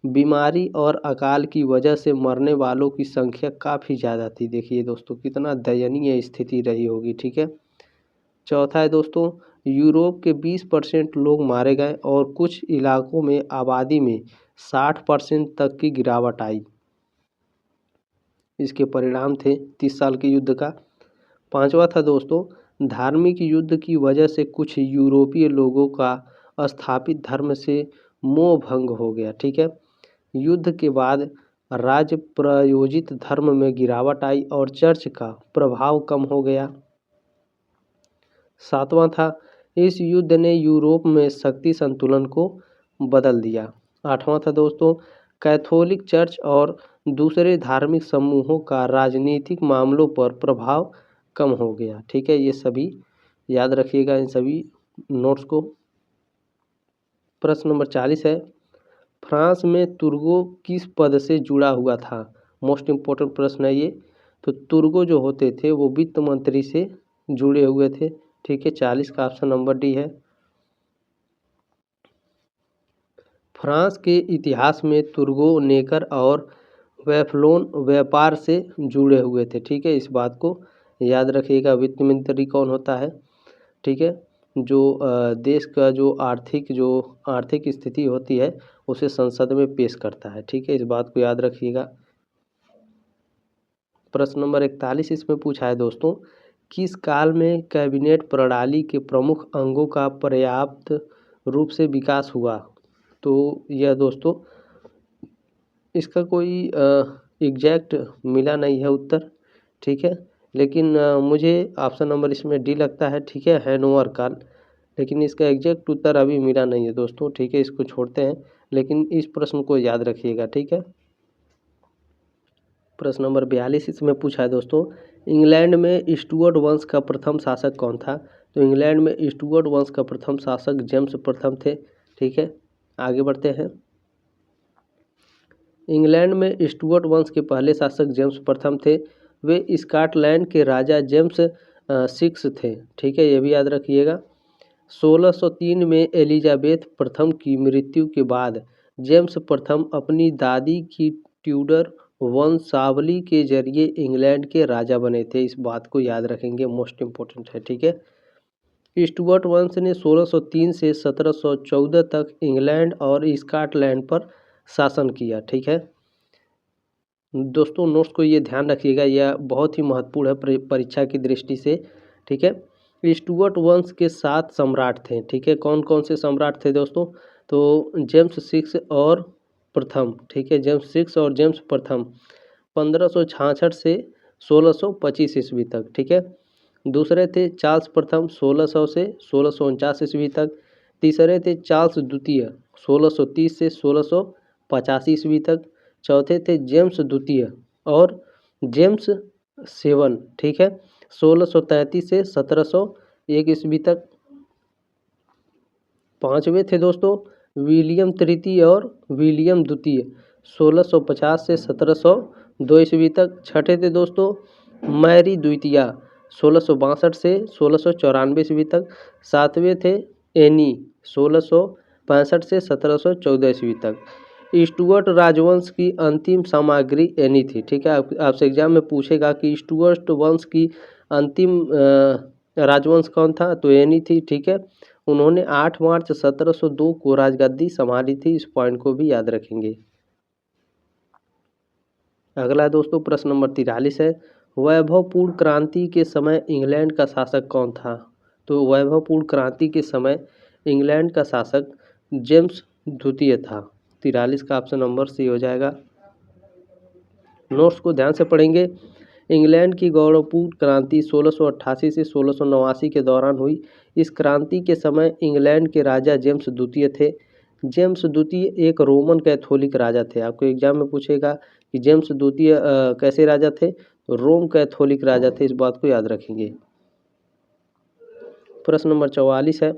बीमारी और अकाल की वजह से मरने वालों की संख्या काफ़ी ज़्यादा थी। देखिए दोस्तों, कितना दयनीय स्थिति रही होगी। ठीक है, चौथा है दोस्तों, यूरोप के 20% लोग मारे गए और कुछ इलाकों में आबादी में 60% तक की गिरावट आई। इसके परिणाम थे 30 साल के युद्ध का। पांचवा था दोस्तों, धार्मिक युद्ध की वजह से कुछ यूरोपीय लोगों का स्थापित धर्म से मोह भंग हो गया। ठीक है, युद्ध के बाद राज्य प्रायोजित धर्म में गिरावट आई और चर्च का प्रभाव कम हो गया। सातवां था, इस युद्ध ने यूरोप में शक्ति संतुलन को बदल दिया। आठवां था दोस्तों, कैथोलिक चर्च और दूसरे धार्मिक समूहों का राजनीतिक मामलों पर प्रभाव कम हो गया। ठीक है, ये सभी याद रखिएगा इन सभी नोट्स को। प्रश्न नंबर 40 है, फ्रांस में तुर्गो किस पद से जुड़ा हुआ था? मोस्ट इम्पोर्टेंट प्रश्न है ये। तो तुर्गो जो होते थे वो वित्त मंत्री से जुड़े हुए थे। ठीक है, 40 का ऑप्शन नंबर डी है। फ्रांस के इतिहास में तुर्गो नेकर और वेफलोन व्यापार से जुड़े हुए थे। ठीक है, इस बात को याद रखिएगा। वित्त मंत्री कौन होता है? ठीक है, जो देश का जो आर्थिक स्थिति होती है उसे संसद में पेश करता है। ठीक है, इस बात को याद रखिएगा। प्रश्न नंबर 41 इसमें पूछा है दोस्तों, किस काल में कैबिनेट प्रणाली के प्रमुख अंगों का पर्याप्त रूप से विकास हुआ? तो यह दोस्तों इसका कोई एग्जैक्ट मिला नहीं है उत्तर। ठीक है, लेकिन मुझे ऑप्शन नंबर इसमें डी लगता है। ठीक है, हैनोवर काल, लेकिन इसका एग्जैक्ट उत्तर अभी मिला नहीं है दोस्तों। ठीक है, इसको छोड़ते हैं, लेकिन इस प्रश्न को याद रखिएगा। ठीक है, प्रश्न नंबर 42 इसमें पूछा है दोस्तों, इंग्लैंड में स्टुअर्ट वंश का प्रथम शासक कौन था? तो इंग्लैंड में स्टुअर्ट वंश का प्रथम शासक जेम्स प्रथम थे। ठीक है, आगे बढ़ते हैं। इंग्लैंड में स्टुअर्ट वंश के पहले शासक जेम्स प्रथम थे। वे स्कॉटलैंड के राजा जेम्स 6 थे। ठीक है, ये भी याद रखिएगा। 1603 में एलिजाबेथ प्रथम की मृत्यु के बाद जेम्स प्रथम अपनी दादी की ट्यूडर वंशावली के जरिए इंग्लैंड के राजा बने थे। इस बात को याद रखेंगे, मोस्ट इम्पोर्टेंट है। ठीक है, स्टुअर्ट वंश ने 1603 से 1714 तक इंग्लैंड और स्कॉटलैंड पर शासन किया। ठीक है दोस्तों, नोट्स को ये ध्यान रखिएगा, यह बहुत ही महत्वपूर्ण है परीक्षा की दृष्टि से। ठीक है, स्टुअर्ट वंश के 7 सम्राट थे। ठीक है, कौन कौन से सम्राट थे दोस्तों? तो जेम्स 6 और प्रथम। ठीक है, जेम्स 6 और जेम्स प्रथम 1566 से 1625 ईस्वी तक। ठीक है, दूसरे थे चार्ल्स प्रथम 1600 से 1649 ईस्वी तक। तीसरे थे चार्ल्स द्वितीय 1630 से 1685 ईस्वी तक। चौथे थे जेम्स द्वितीय और जेम्स 7। ठीक है, 1633 से 1701 ईस्वी तक। पांचवें थे दोस्तों विलियम तृतीय और विलियम द्वितीय 1650 से 1702 ईस्वी तक। छठे थे दोस्तों मैरी द्वितीय 1662 से 1694 ईस्वी तक। सातवें थे एनी 1665 से 1714 ईस्वी तक। स्टुअर्ट राजवंश की अंतिम सामग्री एनी थी। ठीक है, आपसे एग्जाम में पूछेगा कि स्टुअर्ट वंश की अंतिम राजवंश कौन था? तो एनी थी। ठीक है, उन्होंने 8 मार्च 1702 को राजगद्दी संभाली थी। इस पॉइंट को भी याद रखेंगे। अगला दोस्तों प्रश्न नंबर 43 है, वैभवपूर्ण क्रांति के समय इंग्लैंड का शासक कौन था? तो वैभवपूर्ण क्रांति के समय इंग्लैंड का शासक जेम्स द्वितीय था। 43 का ऑप्शन नंबर सी हो जाएगा। नोट्स को ध्यान से पढ़ेंगे। इंग्लैंड की गौरवपूर्ण क्रांति 1688 से 1689 के दौरान हुई। इस क्रांति के समय इंग्लैंड के राजा जेम्स द्वितीय थे। जेम्स द्वितीय एक रोमन कैथोलिक राजा थे। आपको एग्जाम में पूछेगा कि जेम्स द्वितीय कैसे राजा थे, तो रोम कैथोलिक राजा थे, इस बात को याद रखेंगे। प्रश्न नंबर 44 है,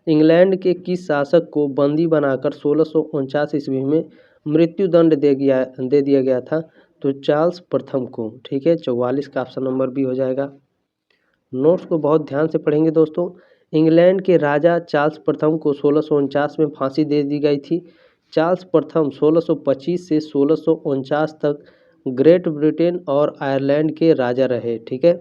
इंग्लैंड के किस शासक को बंदी बनाकर 1649 ईस्वी में मृत्यु दंड दे दिया गया था, तो चार्ल्स प्रथम को। ठीक है, 44 का ऑप्शन नंबर बी हो जाएगा। नोट्स को बहुत ध्यान से पढ़ेंगे दोस्तों। इंग्लैंड के राजा चार्ल्स प्रथम को 1649 में फांसी दे दी गई थी। चार्ल्स प्रथम 1625 से 1649 तक ग्रेट ब्रिटेन और आयरलैंड के राजा रहे। ठीक है।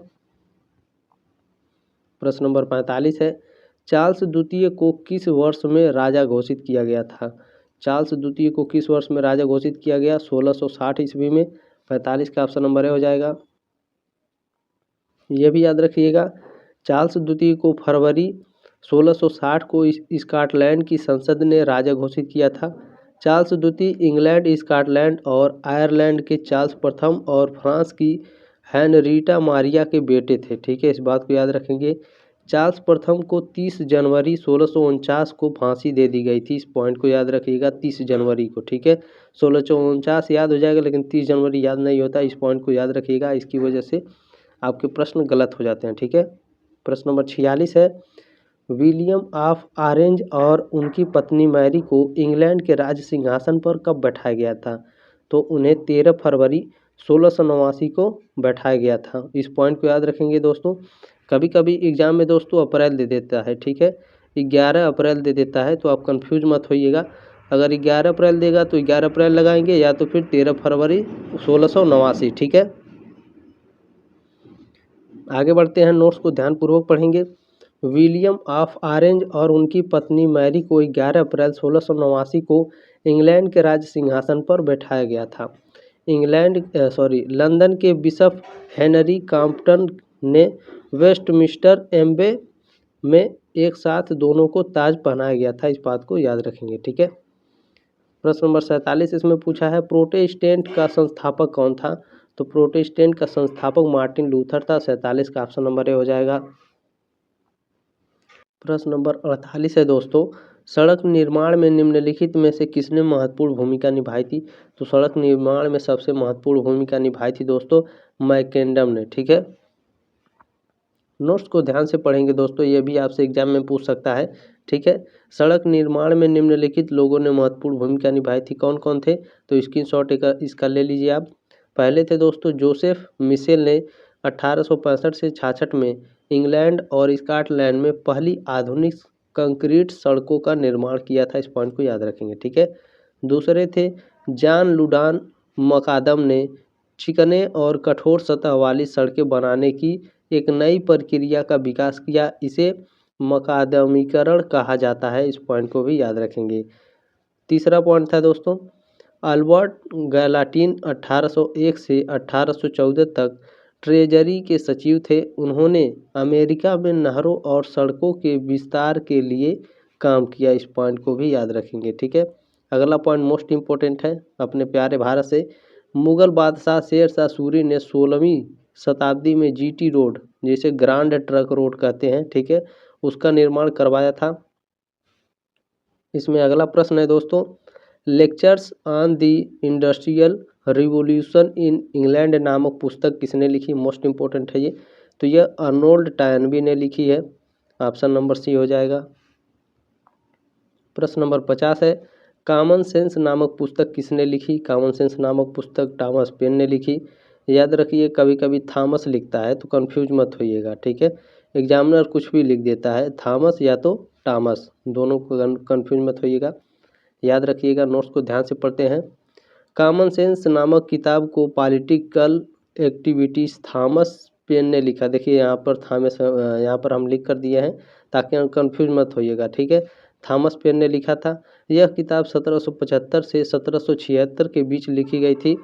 प्रश्न नंबर 45 है, चार्ल्स द्वितीय को किस वर्ष में राजा घोषित किया गया था। चार्ल्स द्वितीय को किस वर्ष में राजा घोषित किया गया, 1660 ईस्वी में। 45 का ऑप्शन नंबर ए हो जाएगा। यह भी याद रखिएगा, चार्ल्स द्वितीय को फरवरी 1660 को स्कॉटलैंड की संसद ने राजा घोषित किया था। चार्ल्स द्वितीय इंग्लैंड, स्कॉटलैंड और आयरलैंड के चार्ल्स प्रथम और फ्रांस की हेनरीटा मारिया के बेटे थे। ठीक है, इस बात को याद रखेंगे। चार्ल्स प्रथम को 30 जनवरी 1649 को फांसी दे दी गई थी। इस पॉइंट को याद रखिएगा, 30 जनवरी को। ठीक है, 1649 याद हो जाएगा, लेकिन 30 जनवरी याद नहीं होता। इस पॉइंट को याद रखिएगा, इसकी वजह से आपके प्रश्न गलत हो जाते हैं। ठीक है। प्रश्न नंबर 46 है, विलियम ऑफ ऑरेंज और उनकी पत्नी मैरी को इंग्लैंड के राज सिंहासन पर कब बैठाया गया था, तो उन्हें 13 फरवरी 1689 को बैठाया गया था। इस पॉइंट को याद रखेंगे दोस्तों। कभी कभी एग्जाम में दोस्तों अप्रैल दे देता है। ठीक है, 11 अप्रैल दे देता है, तो आप कंफ्यूज मत होइएगा। अगर 11 अप्रैल देगा तो 11 अप्रैल लगाएंगे, या तो फिर 13 फरवरी 1689। ठीक है, आगे बढ़ते हैं, नोट्स को ध्यानपूर्वक पढ़ेंगे। विलियम ऑफ ऑरेंज और उनकी पत्नी मैरी को 11 अप्रैल 1689 को इंग्लैंड के राज सिंहासन पर बैठाया गया था। लंदन के बिशप हेनरी कॉम्पटन ने वेस्टमिंस्टर एब्बे में एक साथ दोनों को ताज पहनाया गया था। इस बात को याद रखेंगे। ठीक है। प्रश्न नंबर 47 इसमें पूछा है, प्रोटेस्टेंट का संस्थापक कौन था, तो प्रोटेस्टेंट का संस्थापक मार्टिन लूथर था। 47 का ऑप्शन नंबर ए हो जाएगा। प्रश्न नंबर 48 है दोस्तों, सड़क निर्माण में निम्नलिखित में से किसने महत्वपूर्ण भूमिका निभाई थी, तो सड़क निर्माण में सबसे महत्वपूर्ण भूमिका निभाई थी दोस्तों मैकेंडम ने। ठीक है, नोट्स को ध्यान से पढ़ेंगे दोस्तों, ये भी आपसे एग्जाम में पूछ सकता है। ठीक है, सड़क निर्माण में निम्नलिखित लोगों ने महत्वपूर्ण भूमिका निभाई थी, कौन कौन थे, तो स्क्रीनशॉट इसका ले लीजिए आप। पहले थे दोस्तों जोसेफ मिशेल ने 1865 से 66 में इंग्लैंड और स्कॉटलैंड में पहली आधुनिक कंक्रीट सड़कों का निर्माण किया था। इस पॉइंट को याद रखेंगे। ठीक है, दूसरे थे जॉन लूडान मकादम ने चिकने और कठोर सतह वाली सड़कें बनाने की एक नई प्रक्रिया का विकास किया, इसे मकादमीकरण कहा जाता है। इस पॉइंट को भी याद रखेंगे। तीसरा पॉइंट था दोस्तों अल्बर्ट गैलाटिन 1801 से 1814 तक ट्रेजरी के सचिव थे। उन्होंने अमेरिका में नहरों और सड़कों के विस्तार के लिए काम किया। इस पॉइंट को भी याद रखेंगे। ठीक है, अगला पॉइंट मोस्ट इम्पोर्टेंट है अपने प्यारे भारत से। मुगल बादशाह शेर शाह सूरी ने 16वीं शताब्दी में जीटी रोड, जिसे ग्रांड ट्रक रोड कहते हैं, ठीक है, उसका निर्माण करवाया था। इसमें अगला प्रश्न है दोस्तों, lectures on the industrial revolution in England नामक पुस्तक किसने लिखी, मोस्ट इम्पोर्टेंट है ये, तो यह अर्नोल्ड टॉयनबी ने लिखी है। ऑप्शन नंबर सी हो जाएगा। प्रश्न नंबर 50 है, कॉमन सेंस नामक पुस्तक किसने लिखी, कॉमन सेंस नामक पुस्तक थॉमस पेन ने लिखी। याद रखिए, कभी कभी थॉमस लिखता है तो कंफ्यूज मत होइएगा। ठीक है, एग्जामिनर कुछ भी लिख देता है, थॉमस या तो टॉमस, दोनों को कंफ्यूज मत होइएगा, याद रखिएगा। नोट्स को ध्यान से पढ़ते हैं। कॉमन सेंस नामक किताब को पॉलिटिकल एक्टिविटीज थॉमस पेन ने लिखा। देखिए यहाँ पर थॉमस, यहाँ पर हम लिख कर दिए हैं ताकि कंफ्यूज मत होइएगा। ठीक है, थॉमस पेन ने लिखा था। यह किताब 1775 से 1776 के बीच लिखी गई थी।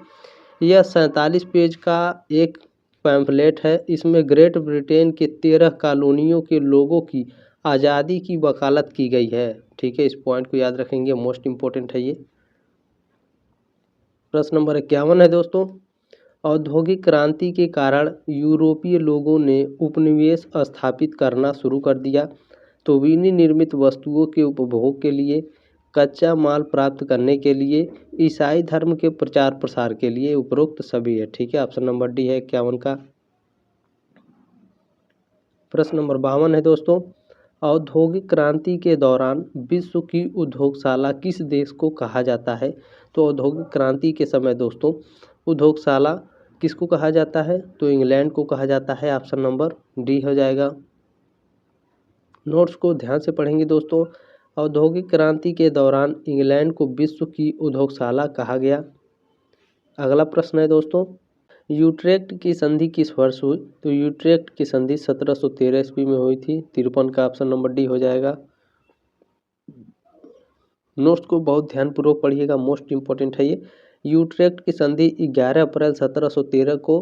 यह 47 पेज का एक पैम्फलेट है। इसमें ग्रेट ब्रिटेन के 13 कॉलोनियों के लोगों की आज़ादी की वकालत की गई है। ठीक है, इस पॉइंट को याद रखेंगे, मोस्ट इम्पोर्टेंट है ये। प्रश्न नंबर 51 है दोस्तों, औद्योगिक क्रांति के कारण यूरोपीय लोगों ने उपनिवेश स्थापित करना शुरू कर दिया, तो विनिर्मित वस्तुओं के उपभोग के लिए कच्चा माल प्राप्त करने के लिए, ईसाई धर्म के प्रचार प्रसार के लिए, उपरोक्त सभी है। ठीक है, ऑप्शन नंबर डी है 51 का। प्रश्न नंबर 52 है दोस्तों, औद्योगिक क्रांति के दौरान विश्व की उद्योगशाला किस देश को कहा जाता है? तो औद्योगिक क्रांति के समय दोस्तों उद्योगशाला किसको कहा जाता है? तो इंग्लैंड को कहा जाता है। ऑप्शन नंबर डी हो जाएगा। नोट्स को ध्यान से पढ़ेंगे दोस्तों। औद्योगिक क्रांति के दौरान इंग्लैंड को विश्व की उद्योगशाला कहा गया। अगला प्रश्न है दोस्तों, यूट्रेक्ट की संधि किस वर्ष हुई? तो यूट्रेक्ट की संधि 1713 ईस्वी में हुई थी। 53 का ऑप्शन नंबर डी हो जाएगा। नोट्स को बहुत ध्यानपूर्वक पढ़िएगा, मोस्ट इंपॉर्टेंट है ये। यूट्रेक्ट की संधि 11 अप्रैल 1713 को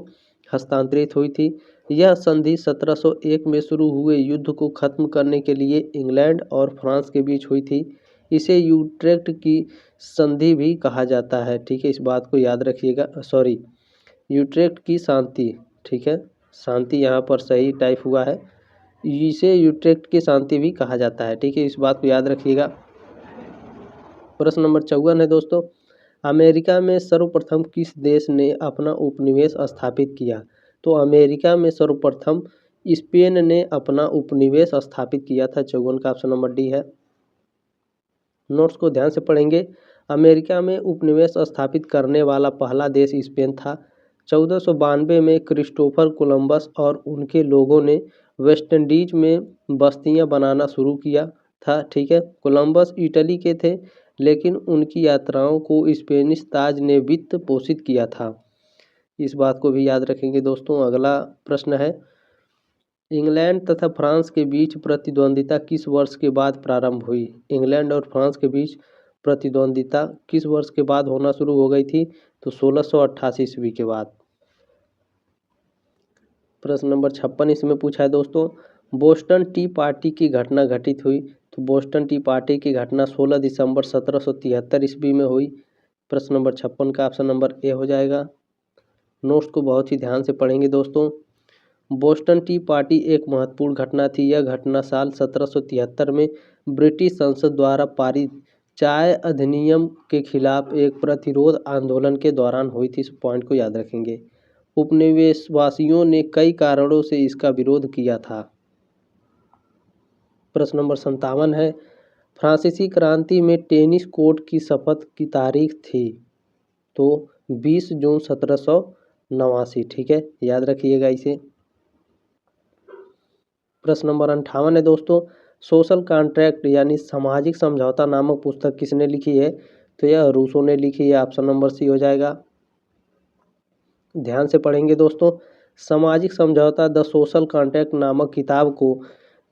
हस्तांतरित हुई थी। यह संधि 1701 में शुरू हुए युद्ध को खत्म करने के लिए इंग्लैंड और फ्रांस के बीच हुई थी। इसे यूट्रेक्ट की संधि भी कहा जाता है। ठीक है, इस बात को याद रखिएगा। सॉरी, यूट्रेक्ट की शांति। ठीक है, शांति यहाँ पर सही टाइप हुआ है। इसे यूट्रेक्ट की शांति भी कहा जाता है। ठीक है, इस बात को याद रखिएगा। प्रश्न नंबर 54 है दोस्तों, अमेरिका में सर्वप्रथम किस देश ने अपना उपनिवेश स्थापित किया? तो अमेरिका में सर्वप्रथम स्पेन ने अपना उपनिवेश स्थापित किया था। 54 का ऑप्शन नंबर डी है। नोट्स को ध्यान से पढ़ेंगे। अमेरिका में उपनिवेश स्थापित करने वाला पहला देश स्पेन था। 1492 में क्रिस्टोफर कोलंबस और उनके लोगों ने वेस्ट इंडीज में बस्तियां बनाना शुरू किया था। ठीक है, कोलंबस इटली के थे, लेकिन उनकी यात्राओं को स्पेनिश ताज ने वित्त पोषित किया था। इस बात को भी याद रखेंगे दोस्तों। अगला प्रश्न है, इंग्लैंड तथा फ्रांस के बीच प्रतिद्वंदिता किस वर्ष के बाद प्रारंभ हुई? इंग्लैंड और फ्रांस के बीच प्रतिद्वंदिता किस वर्ष के बाद होना शुरू हो गई थी? तो 1688 ईस्वी के बाद। प्रश्न नंबर 56 इसमें पूछा है दोस्तों, बोस्टन टी पार्टी की घटना घटित हुई। तो बोस्टन टी पार्टी की घटना 16 दिसंबर 1773 ईस्वी में हुई। प्रश्न नंबर 56 का ऑप्शन नंबर ए हो जाएगा। नोट्स को बहुत ही ध्यान से पढ़ेंगे दोस्तों। बोस्टन टी पार्टी एक महत्वपूर्ण घटना थी। यह घटना साल 1773 में ब्रिटिश संसद द्वारा पारित चाय अधिनियम के खिलाफ एक प्रतिरोध आंदोलन के दौरान हुई थी। इस पॉइंट को याद रखेंगे। उपनिवेशवासियों ने कई कारणों से इसका विरोध किया था। प्रश्न नंबर 57 है, फ्रांसीसी क्रांति में टेनिस कोर्ट की शपथ की तारीख थी? तो 20 जून 1789। ठीक है, याद रखिएगा इसे। प्रश्न नंबर 58 है दोस्तों, सोशल कॉन्ट्रैक्ट यानी सामाजिक समझौता नामक पुस्तक किसने लिखी है? तो यह रूसो ने लिखी है। ऑप्शन नंबर सी हो जाएगा। ध्यान से पढ़ेंगे दोस्तों। सामाजिक समझौता द सोशल कॉन्ट्रैक्ट नामक किताब को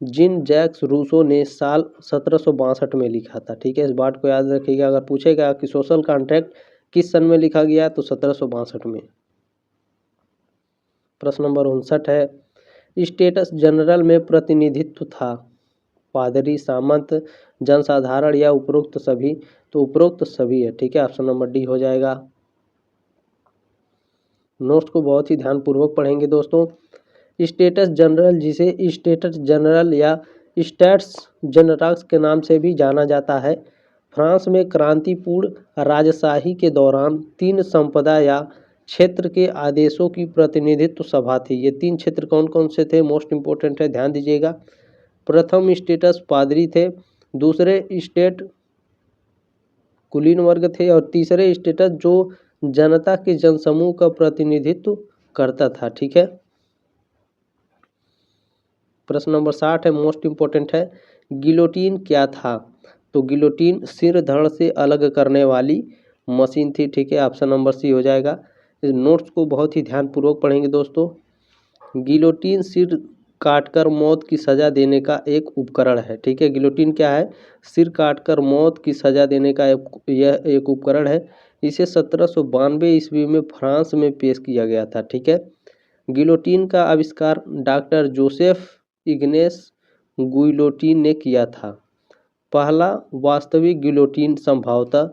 जीन जैक्स रूसो ने साल 1762 में लिखा था। ठीक है, इस बात को याद रखिएगा। अगर पूछेगा कि सोशल कॉन्ट्रैक्ट किस सन में लिखा गया, तो 1762 में। प्रश्न नंबर 59 है, स्टेटस जनरल में प्रतिनिधित्व था? पादरी, सामंत, जनसाधारण या उपरोक्त सभी? तो उपरोक्त सभी है। ठीक है, ऑप्शन नंबर डी हो जाएगा। नोट्स को बहुत ही ध्यानपूर्वक पढ़ेंगे दोस्तों। स्टेटस जनरल, जिसे स्टेटस जनरल या स्टैट्स जनरल्स के नाम से भी जाना जाता है, फ्रांस में क्रांतिपूर्ण राजशाही के दौरान 3 संपदा या क्षेत्र के आदेशों की प्रतिनिधित्व सभा थी। ये 3 क्षेत्र कौन कौन से थे? मोस्ट इंपोर्टेंट है, ध्यान दीजिएगा। प्रथम स्टेटस पादरी थे, दूसरे स्टेट कुलीन वर्ग थे, और तीसरे स्टेटस जो जनता के जनसमूह का प्रतिनिधित्व करता था। ठीक है, प्रश्न नंबर 60 है, मोस्ट इंपोर्टेंट है, गिलोटीन क्या था? तो गिलोटीन सिर धड़ से अलग करने वाली मशीन थी। ठीक है, ऑप्शन नंबर सी हो जाएगा। इस नोट्स को बहुत ही ध्यानपूर्वक पढ़ेंगे दोस्तों। गिलोटीन सिर काटकर मौत की सज़ा देने का एक उपकरण है। ठीक है, गिलोटीन क्या है? सिर काटकर मौत की सज़ा देने का यह एक उपकरण है। इसे 1792 ईस्वी में फ्रांस में पेश किया गया था। ठीक है, गिलोटीन का आविष्कार डॉक्टर जोसेफ इग्नेस गुइलोटीन ने किया था। पहला वास्तविक गिलोटीन संभवतः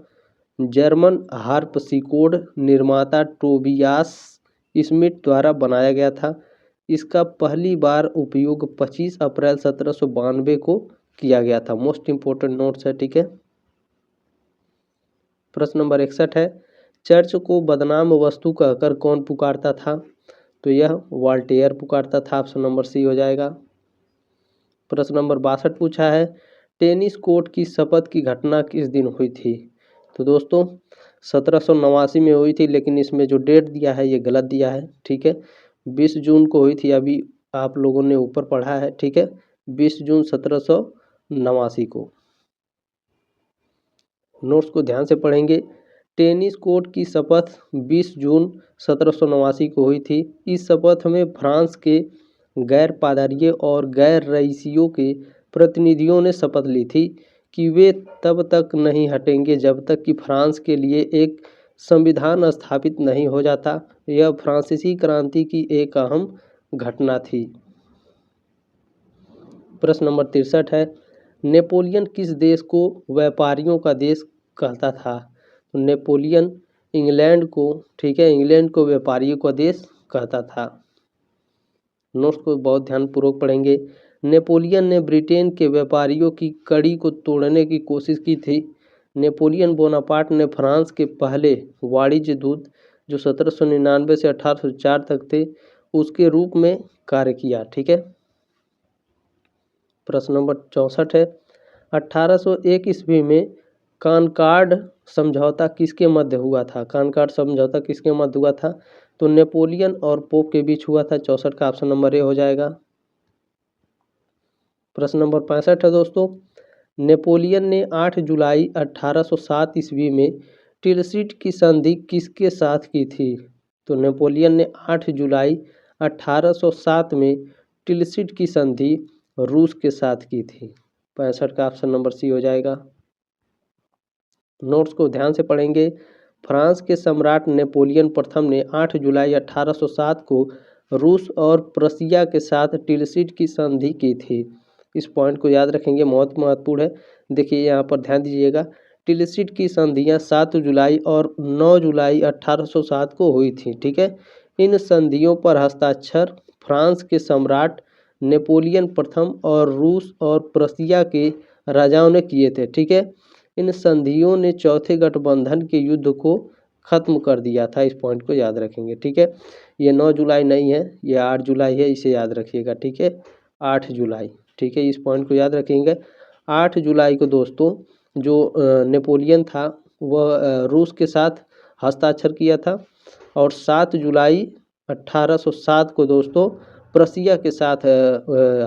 जर्मन हार्पसिकोड निर्माता टोबियास स्मिथ द्वारा बनाया गया था। इसका पहली बार उपयोग 25 अप्रैल 1792 को किया गया था। मोस्ट इंपोर्टेंट नोट्स है। ठीक है, प्रश्न नंबर 61 है, चर्च को बदनाम वस्तु कहकर कौन पुकारता था? तो यह वॉल्टेयर पुकारता था। ऑप्शन नंबर सी हो जाएगा। प्रश्न नंबर 62 पूछा है, टेनिस कोर्ट की शपथ की घटना किस दिन हुई थी? तो दोस्तों 1789 में हुई थी, लेकिन इसमें जो डेट दिया है ये गलत दिया है। ठीक है, 20 जून को हुई थी, अभी आप लोगों ने ऊपर पढ़ा है। ठीक है, 20 जून 1789 को। नोट्स को ध्यान से पढ़ेंगे। टेनिस कोर्ट की शपथ 20 जून 1789 को हुई थी। इस शपथ में फ्रांस के गैर पादरियों और गैर रईसियों के प्रतिनिधियों ने शपथ ली थी कि वे तब तक नहीं हटेंगे जब तक कि फ्रांस के लिए एक संविधान स्थापित नहीं हो जाता। यह फ्रांसीसी क्रांति की एक अहम घटना थी। प्रश्न नंबर 63 है, नेपोलियन किस देश को व्यापारियों का देश कहता था? तो नेपोलियन इंग्लैंड को, ठीक है, इंग्लैंड को व्यापारियों का देश कहता था। नोट्स को बहुत ध्यानपूर्वक पढ़ेंगे। नेपोलियन ने ब्रिटेन के व्यापारियों की कड़ी को तोड़ने की कोशिश की थी। नेपोलियन बोनापार्ट ने फ्रांस के पहले वाणिज्य दूत, जो 1799 से 1804 तक थे, उसके रूप में कार्य किया। ठीक है। प्रश्न नंबर 64 है, 1801 ईस्वी में कॉनकॉर्ड समझौता किसके मध्य हुआ था? कॉनकॉर्ड समझौता किसके मध्य हुआ था? तो नेपोलियन और पोप के बीच हुआ था। 64 का ऑप्शन नंबर ए हो जाएगा। प्रश्न नंबर 65 है दोस्तों, नेपोलियन ने 8 जुलाई 1807 ईस्वी में टिलसिट की संधि किसके साथ की थी? तो नेपोलियन ने 8 जुलाई 1807 में टिलसिट की संधि रूस के साथ की थी। 65 का ऑप्शन नंबर सी हो जाएगा। नोट्स को ध्यान से पढ़ेंगे। फ्रांस के सम्राट नेपोलियन प्रथम ने 8 जुलाई 1807 को रूस और प्रशिया के साथ टिलसिट की संधि की थी। इस पॉइंट को याद रखेंगे, बहुत महत्वपूर्ण है। देखिए यहाँ पर ध्यान दीजिएगा, टिलसिट की संधियाँ 7 जुलाई और 9 जुलाई 1807 को हुई थी। ठीक है, इन संधियों पर हस्ताक्षर फ्रांस के सम्राट नेपोलियन प्रथम और रूस और प्रशिया के राजाओं ने किए थे। ठीक है, इन संधियों ने चौथे गठबंधन के युद्ध को खत्म कर दिया था। इस पॉइंट को याद रखेंगे। ठीक है, ये 9 जुलाई नहीं है, ये 8 जुलाई है, इसे याद रखिएगा। ठीक है, 8 जुलाई। ठीक है, इस पॉइंट को याद रखेंगे। 8 जुलाई को दोस्तों जो नेपोलियन था वह रूस के साथ हस्ताक्षर किया था, और 7 जुलाई 1807 को दोस्तों प्रशिया के साथ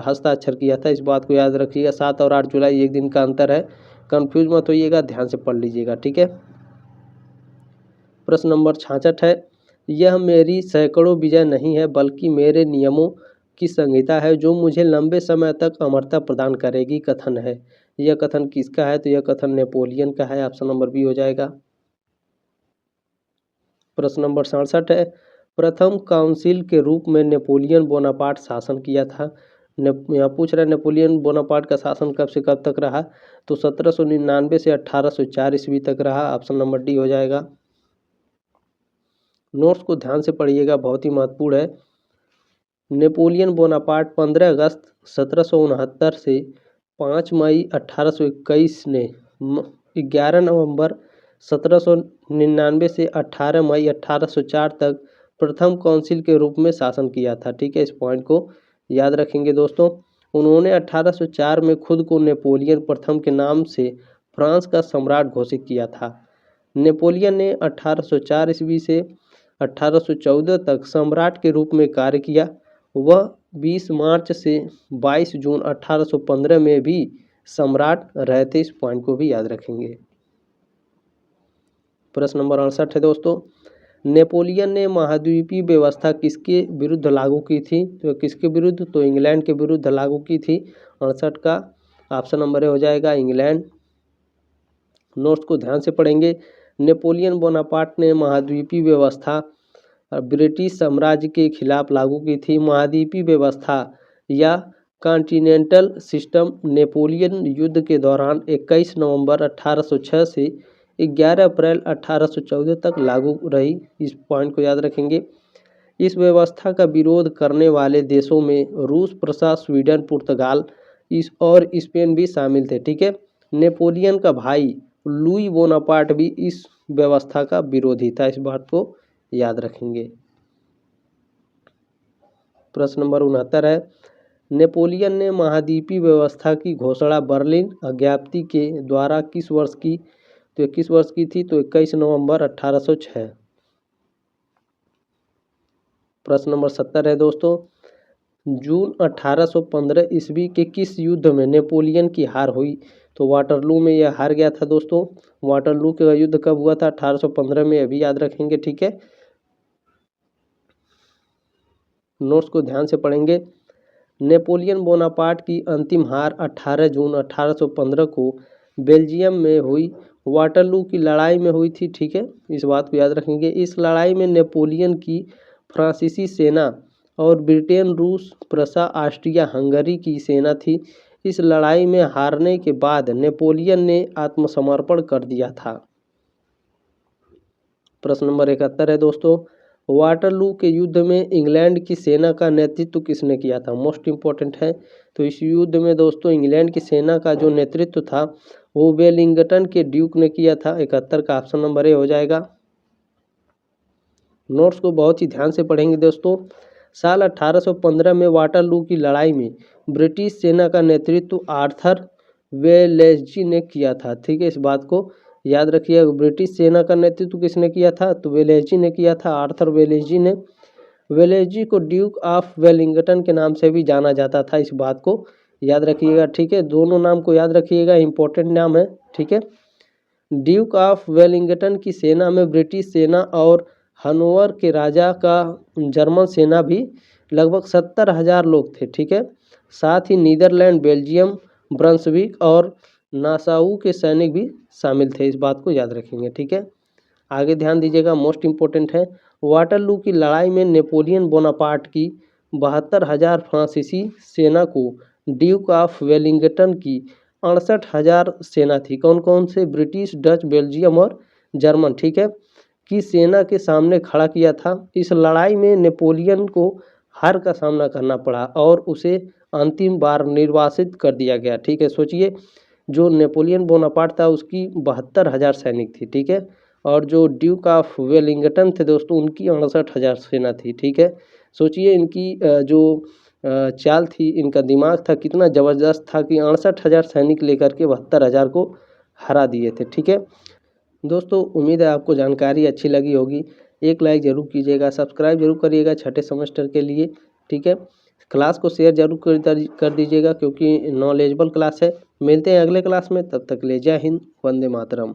हस्ताक्षर किया था। इस बात को याद रखिएगा। 7 और 8 जुलाई एक दिन का अंतर है, कंफ्यूज मत होइएगा, ध्यान से पढ़ लीजिएगा। ठीक है। प्रश्न नंबर 66 है, यह मेरी सैकड़ों विजय नहीं है बल्कि मेरे नियमों की संहिता है जो मुझे लंबे समय तक अमरता प्रदान करेगी। कथन है, यह कथन किसका है? तो यह कथन नेपोलियन का है। ऑप्शन नंबर बी हो जाएगा। प्रश्न नंबर 67 है, प्रथम काउंसिल के रूप में नेपोलियन बोनापार्ट शासन किया था। यहाँ पूछ रहा है नेपोलियन बोनापार्ट का शासन कब से कब तक रहा? तो 1799 से 1804 ईस्वी तक रहा। ऑप्शन नंबर डी हो जाएगा। नोट्स को ध्यान से पढ़िएगा, बहुत ही महत्वपूर्ण है। नेपोलियन बोनापार्ट 15 अगस्त 1769 से 5 मई 1821 ने 11 नवंबर 1799 से 18 मई 1804 तक प्रथम काउंसिल के रूप में शासन किया था। ठीक है, इस पॉइंट को याद रखेंगे दोस्तों। उन्होंने 1804 में खुद को नेपोलियन प्रथम के नाम से फ्रांस का सम्राट घोषित किया था। नेपोलियन ने 1804 ईस्वी से 1814 तक सम्राट के रूप में कार्य किया। वह 20 मार्च से 22 जून 1815 में भी सम्राट रहे थे। इस पॉइंट को भी याद रखेंगे। प्रश्न नंबर 68 है दोस्तों, नेपोलियन ने महाद्वीपीय व्यवस्था किसके विरुद्ध लागू की थी? तो किसके विरुद्ध? तो इंग्लैंड के विरुद्ध लागू की थी। 68 का ऑप्शन नंबर ए हो जाएगा, इंग्लैंड। नोट्स को ध्यान से पढ़ेंगे। नेपोलियन बोनापार्ट ने महाद्वीपीय व्यवस्था ब्रिटिश साम्राज्य के खिलाफ लागू की थी। महाद्वीपीय व्यवस्था या कॉन्टिनेंटल सिस्टम नेपोलियन युद्ध के दौरान 21 नवंबर 1806 से 11 अप्रैल 1814 तक लागू रही। इस पॉइंट को याद रखेंगे। इस व्यवस्था का विरोध करने वाले देशों में रूस, प्रशा, स्वीडन, पुर्तगाल और स्पेन भी शामिल थे। ठीक है, नेपोलियन का भाई लुई बोनापार्ट भी इस व्यवस्था का विरोधी था, इस बात को याद रखेंगे। प्रश्न नंबर 69 है, नेपोलियन ने महाद्वीपीय व्यवस्था की घोषणा बर्लिन ज्ञप्ति के द्वारा किस वर्ष की? तो 21 वर्ष की थी, तो 21 नवंबर 1806। प्रश्न नंबर 70 है दोस्तों, जून 1815 ईस्वी के किस युद्ध में नेपोलियन की हार हुई? तो वाटरलू में यह हार गया था दोस्तों। वाटरलू का युद्ध कब हुआ था? 1815 में, अभी याद रखेंगे, ठीक है। नोट्स को ध्यान से पढ़ेंगे। नेपोलियन बोनापार्ट की अंतिम हार 18 जून 1815 को बेल्जियम में हुई वाटरलू की लड़ाई में हुई थी, ठीक है, इस बात को याद रखेंगे। इस लड़ाई में नेपोलियन की फ्रांसीसी सेना और ब्रिटेन, रूस, प्रसा, ऑस्ट्रिया, हंगरी की सेना थी। इस लड़ाई में हारने के बाद नेपोलियन ने आत्मसमर्पण कर दिया था। प्रश्न नंबर 71 है दोस्तों, वाटरलू के युद्ध में इंग्लैंड की सेना का नेतृत्व किसने किया था? मोस्ट इंपॉर्टेंट है। तो इस युद्ध में दोस्तों इंग्लैंड की सेना का जो नेतृत्व था वो वेलिंगटन के ड्यूक ने किया था। 71 का ऑप्शन नंबर ए हो जाएगा। नोट्स को बहुत ही ध्यान से पढ़ेंगे दोस्तों। साल 1815 में वाटरलू की लड़ाई में ब्रिटिश सेना का नेतृत्व आर्थर वेलेस्ली ने किया था, ठीक है, इस बात को याद रखिएगा। ब्रिटिश सेना का नेतृत्व किसने किया था? तो वेलेस्ली ने किया था, आर्थर वेलेस्ली ने। वेलेस्ली को ड्यूक ऑफ वेलिंगटन के नाम से भी जाना जाता था, इस बात को याद रखिएगा, ठीक है। दोनों नाम को याद रखिएगा, इंपॉर्टेंट नाम है, ठीक है। ड्यूक ऑफ वेलिंगटन की सेना में ब्रिटिश सेना और हनोवर के राजा का जर्मन सेना भी लगभग 70,000 लोग थे, ठीक है। साथ ही नीदरलैंड, बेल्जियम, ब्रंसविक और नासाऊ के सैनिक भी शामिल थे, इस बात को याद रखेंगे, ठीक है। आगे ध्यान दीजिएगा, मोस्ट इंपॉर्टेंट है। वाटरलू की लड़ाई में नेपोलियन बोनापार्ट की 72,000 फ्रांसीसी सेना को ड्यूक ऑफ वेलिंगटन की 68,000 सेना थी, कौन कौन से? ब्रिटिश, डच, बेल्जियम और जर्मन, ठीक है, की सेना के सामने खड़ा किया था। इस लड़ाई में नेपोलियन को हार का सामना करना पड़ा और उसे अंतिम बार निर्वासित कर दिया गया, ठीक है। सोचिए, जो नेपोलियन बोनापार्ट था उसकी 72,000 सैनिक थी, ठीक है, और जो ड्यूक ऑफ वेलिंगटन थे दोस्तों उनकी 68,000 सेना थी, ठीक है। सोचिए इनकी जो चाल थी, इनका दिमाग था कितना ज़बरदस्त था कि 68,000 सैनिक लेकर के 72,000 को हरा दिए थे, ठीक है। दोस्तों उम्मीद है आपको जानकारी अच्छी लगी होगी। एक लाइक ज़रूर कीजिएगा, सब्सक्राइब जरूर करिएगा छठे सेमेस्टर के लिए, ठीक है। क्लास को शेयर जरूर कर दीजिएगा क्योंकि नॉलेजेबल क्लास है। मिलते हैं अगले क्लास में, तब तक ले जय हिंद, वंदे मातरम।